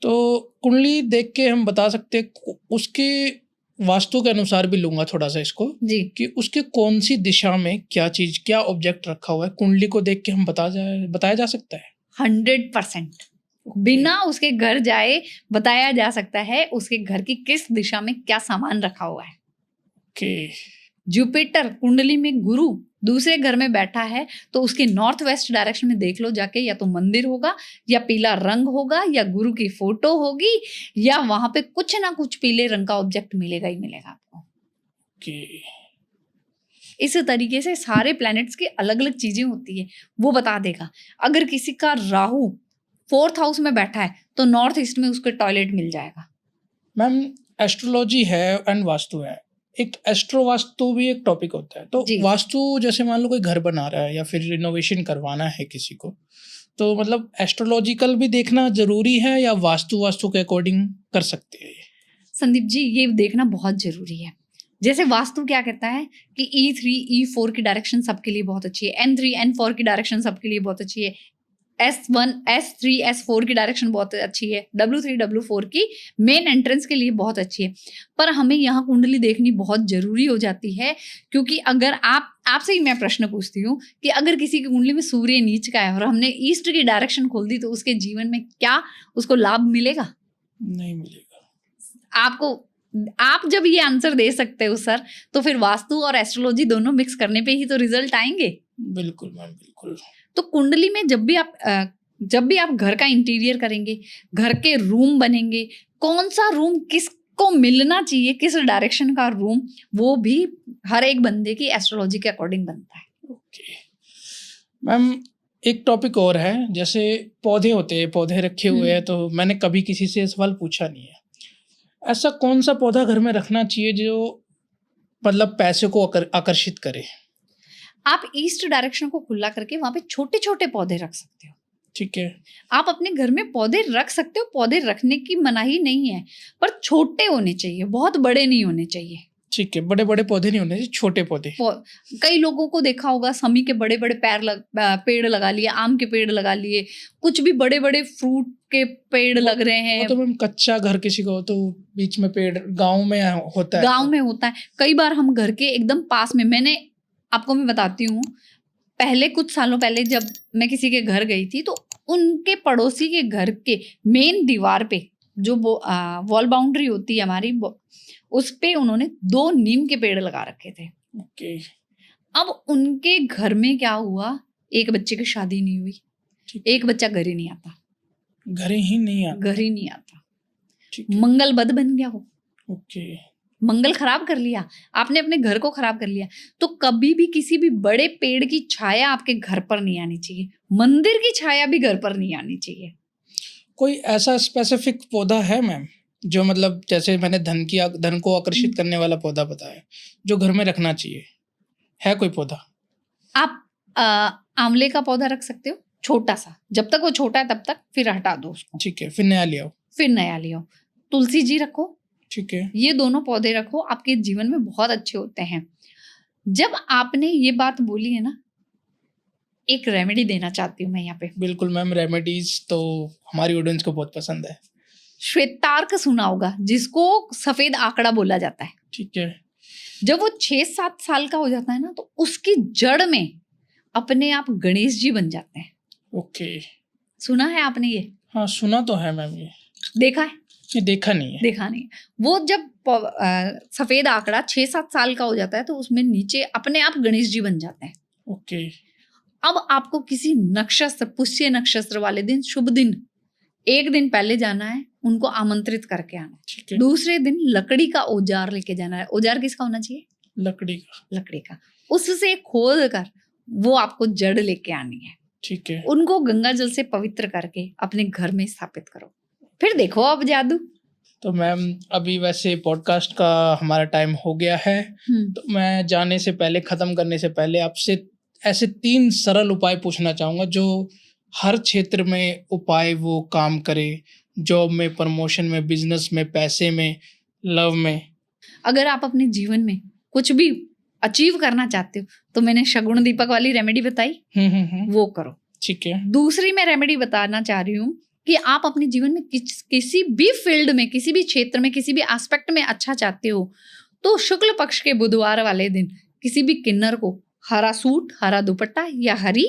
तो कुंडली देख के हम बता सकते हैं, उसके वास्तु के अनुसार भी लूंगा थोड़ा सा इसको जी। कि उसके कौन सी दिशा में क्या चीज, क्या ऑब्जेक्ट रखा हुआ है, कुंडली को देख के हम बताया जा सकता है। 100% बिना उसके घर जाए बताया जा सकता है उसके घर की किस दिशा में क्या सामान रखा हुआ है। ओके। जुपिटर कुंडली में गुरु दूसरे घर में बैठा है तो उसके नॉर्थ वेस्ट डायरेक्शन में देख लो जाके, या तो मंदिर होगा या पीला रंग होगा या गुरु की फोटो होगी या वहां पे कुछ ना कुछ पीले रंग का ऑब्जेक्ट मिलेगा ही मिलेगा आपको। ओके। इस तरीके से सारे प्लैनेट्स की अलग अलग चीजें होती है, वो बता देगा। अगर किसी का राहु 4th हाउस में बैठा है तो नॉर्थ ईस्ट में उसको टॉयलेट मिल जाएगा। मैम एस्ट्रोलॉजी है एंड वास्तु है, एक एस्ट्रो वास्तु भी एक टॉपिक होता है। तो जी। वास्तु जैसे मान लो कोई घर बना रहा है या फिर रिनोवेशन करवाना है किसी को, तो मतलब एस्ट्रोलॉजिकल भी देखना जरूरी है या वास्तु के अकॉर्डिंग कर सकते हैं? संदीप जी, ये देखना बहुत जरूरी है। जैसे वास्तु क्या कहता है कि E3 E4 की डायरेक्शन सबके लिए बहुत अच्छी है, N3 N4 की डायरेक्शन सबके लिए बहुत अच्छी है, S1 S3 S4 की डायरेक्शन बहुत अच्छी है, W3 W4 की मेन एंट्रेंस के लिए बहुत अच्छी है। पर हमें यहाँ कुंडली देखनी बहुत जरूरी हो जाती है, क्योंकि अगर आपसे ही मैं प्रश्न पूछती हूँ कि अगर किसी की कुंडली में सूर्य नीच का है और हमने ईस्ट की डायरेक्शन खोल दी तो उसके जीवन में क्या उसको लाभ मिलेगा? नहीं मिलेगा। आप जब ये आंसर दे सकते हो सर, तो फिर वास्तु और एस्ट्रोलॉजी दोनों मिक्स करने पे ही तो रिजल्ट आएंगे। बिल्कुल मैम, बिल्कुल। तो कुंडली में जब भी आप घर का इंटीरियर करेंगे, घर के रूम बनेंगे, कौन सा रूम किसको मिलना चाहिए, किस डायरेक्शन का रूम, वो भी हर एक बंदे की एस्ट्रोलॉजी के अकॉर्डिंग बनता है। ओके मैम, एक टॉपिक और है, जैसे पौधे होते हैं, पौधे रखे हुए हैं, तो मैंने कभी किसी से सवाल पूछा नहीं है, ऐसा कौन सा पौधा घर में रखना चाहिए जो मतलब पैसे को आकर्षित करे? आप ईस्ट डायरेक्शन को खुला करके वहां पे छोटे छोटे पौधे रख सकते हो। ठीक है। आप अपने घर में पौधे रख सकते हो, पौधे रखने की मनाही नहीं है, पर छोटे होने चाहिए, बहुत बड़े नहीं होने चाहिए। ठीक है, बड़े-बड़े पौधे नहीं होने चाहिए, छोटे पौधे। कई लोगों को देखा होगा समी के बड़े-बड़े पेड़ लगा लिए, आम के पेड़ लगा लिए, कुछ भी बड़े-बड़े फ्रूट के पेड़ लग रहे वो हैं। तो मैम कच्चा घर किसी का हो तो बीच में पेड़ गाँव में होता है। गाँव में होता है। कई बार हम घर के एकदम पास में, मैं बताती हूँ, पहले कुछ सालों पहले जब मैं किसी के घर गई थी तो उनके पड़ोसी के घर के मेन दीवार पे जो वॉल बाउंड्री होती है हमारी, उस पे उन्होंने 2 नीम के पेड़ लगा रखे थे। ओके। अब उनके घर में क्या हुआ, एक बच्चे की शादी नहीं हुई, एक बच्चा घर ही नहीं आता, घर ही नहीं आता। ठीक है। मंगल बद बन गया वो। ओके। मंगल खराब कर लिया आपने, अपने घर को खराब कर लिया। तो कभी भी किसी भी बड़े पेड़ की छाया आपके घर पर नहीं आनी चाहिए, मंदिर की छाया भी घर पर नहीं आनी चाहिए। कोई ऐसा स्पेसिफिक पौधा है मैम जो मतलब जैसे मैंने धन को आकर्षित करने वाला पौधा बताया जो घर में रखना चाहिए, है कोई पौधा? आप आंवले का पौधा रख सकते हो, छोटा सा, जब तक वो छोटा है तब तक, फिर हटा दो उसको। ठीक है, फिर नया ले आओ। तुलसी जी रखो। ठीक है। ये दोनों पौधे रखो, आपके जीवन में बहुत अच्छे होते हैं। जब आपने ये बात बोली है ना, एक रेमेडी देना चाहती हूँ मैं यहाँ पे। बिल्कुल मैम, रेमेडीज तो हमारी ऑडियंस को बहुत पसंद है। श्वेतार्क सुना होगा, जिसको सफेद आंकड़ा बोला जाता है। ठीक है। जब वो 6-7 साल का हो जाता है ना, तो उसकी जड़ में अपने आप गणेश जी बन जाते हैं। ओके। सुना है आपने ये? हाँ, सुना तो है मैम। ये देखा है? ये देखा नहीं है। वो जब सफेद आंकड़ा 6-7 साल का हो जाता है तो उसमें नीचे अपने आप गणेश जी बन जाते हैं। ओके। अब आपको किसी नक्षत्र, पुष्य नक्षत्र वाले दिन, शुभ दिन, एक दिन पहले जाना है, उनको आमंत्रित करके आना। ठीक है। दूसरे दिन लकड़ी का औजार लेके जाना है। औजार किसका होना चाहिए? लकड़ी का। उससे खोद कर वो आपको जड़ लेके आनी है। ठीक है। उनको गंगा जल से पवित्र करके अपने घर में स्थापित करो, फिर देखो अब जादू। तो मैम अभी वैसे पॉडकास्ट का हमारा टाइम हो गया है, तो मैं जाने से पहले, खत्म करने से पहले आपसे ऐसे 3 सरल उपाय पूछना चाहूँगा जो हर क्षेत्र में उपाय वो काम करे, जॉब में, प्रमोशन में, बिजनेस में, पैसे में, लव में। अगर आप अपने जीवन में कुछ भी अचीव करना चाहते हो तो मैंने शगुन दीपक वाली रेमेडी बताई, वो करो। ठीक है। दूसरी मैं रेमेडी बताना चाह रही हूँ कि आप अपने जीवन में किसी भी फील्ड में, किसी भी क्षेत्र में, किसी भी एस्पेक्ट में अच्छा चाहते हो तो शुक्ल पक्ष के बुधवार वाले दिन किसी भी किन्नर को हरा सूट, हरा दुपट्टा या हरी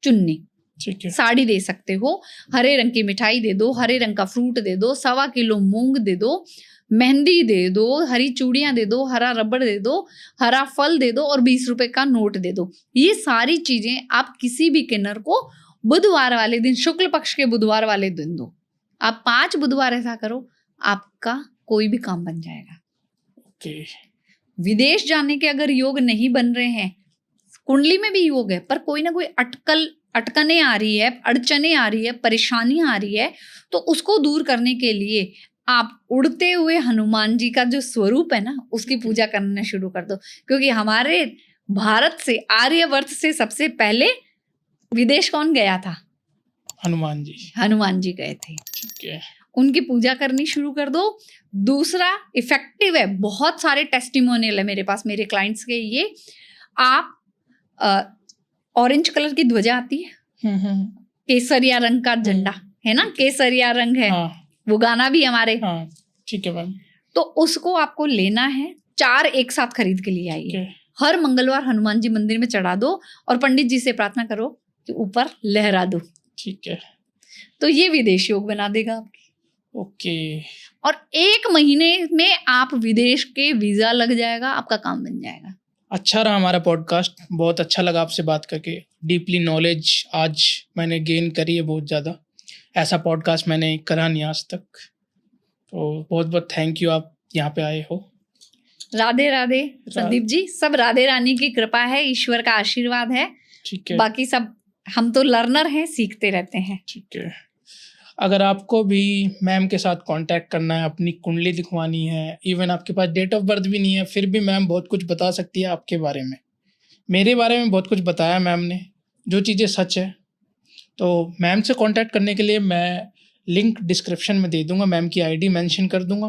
चुन्नी, ठीक है, साड़ी दे सकते हो। हरे रंग की मिठाई दे दो, हरे रंग का फ्रूट दे दो, 1.25 किलो मूंग दे दो, मेहंदी दे दो, हरी चूड़ियां दे दो, हरा रबड़ दे दो, हरा फल दे दो और 20 रुपए का नोट दे दो। ये सारी चीजें आप किसी भी किन्नर को बुधवार वाले दिन, शुक्ल पक्ष के बुधवार वाले दिन दो। आप 5 बुधवार ऐसा करो, आपका कोई भी काम बन जाएगा। ओके। विदेश जाने के अगर योग नहीं बन रहे हैं, कुंडली में भी योग है पर कोई ना कोई अटकने आ रही है, अड़चने आ रही है, परेशानियां आ रही है, तो उसको दूर करने के लिए आप उड़ते हुए हनुमान जी का जो स्वरूप है ना, उसकी पूजा करना शुरू कर दो। क्योंकि हमारे भारत से, आर्यवर्त से सबसे पहले विदेश कौन गया था? हनुमान जी गए थे। ठीक है। उनकी पूजा करनी शुरू कर दो। दूसरा इफेक्टिव है, बहुत सारे टेस्टिमोनियल है मेरे पास, मेरे क्लाइंट्स के। ये आप ऑरेंज कलर की ध्वजा आती है, केसरिया रंग का झंडा है ना, केसरिया रंग है, वो गाना भी हमारे। ठीक है मैम। तो उसको आपको लेना है, 4 एक साथ खरीद के लिए आइए। हर मंगलवार हनुमान जी मंदिर में चढ़ा दो और पंडित जी से प्रार्थना करो कि ऊपर लहरा दो। ठीक है। तो ये विदेश योग बना देगा आपकी। ओके। और 1 महीने में आप विदेश के वीजा लग जाएगा, आपका काम बन जाएगा। अच्छा रहा हमारा पॉडकास्ट, बहुत अच्छा लगा आपसे बात करके। डीपली नॉलेज आज मैंने गेन करी है बहुत ज़्यादा। ऐसा पॉडकास्ट मैंने करा नहीं आज तक, तो बहुत बहुत थैंक यू, आप यहाँ पे आए हो। राधे राधे संदीप जी। सब राधे रानी की कृपा है, ईश्वर का आशीर्वाद है। ठीक है। बाकी सब हम तो लर्नर हैं, सीखते रहते हैं। ठीक है। अगर आपको भी मैम के साथ कांटेक्ट करना है, अपनी कुंडली दिखवानी है, इवन आपके पास डेट ऑफ बर्थ भी नहीं है, फिर भी मैम बहुत कुछ बता सकती है आपके बारे में। मेरे बारे में बहुत कुछ बताया मैम ने, जो चीज़ें सच है। तो मैम से कांटेक्ट करने के लिए मैं लिंक डिस्क्रिप्शन में दे दूंगा, मैम की आईडी मेंशन कर दूंगा,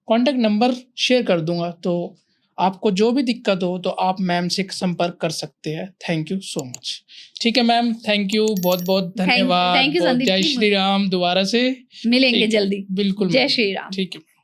कांटेक्ट नंबर शेयर कर दूंगा। तो आपको जो भी दिक्कत हो तो आप मैम से संपर्क कर सकते हैं। Thank you so much. ठीक है मैम, थैंक यू, बहुत बहुत धन्यवाद। थैंक यू बहुत संदीप जय जी। श्री राम दोबारा से मिलेंगे ठीक है, जल्दी। बिल्कुल जय मैम, श्री राम। ठीक है।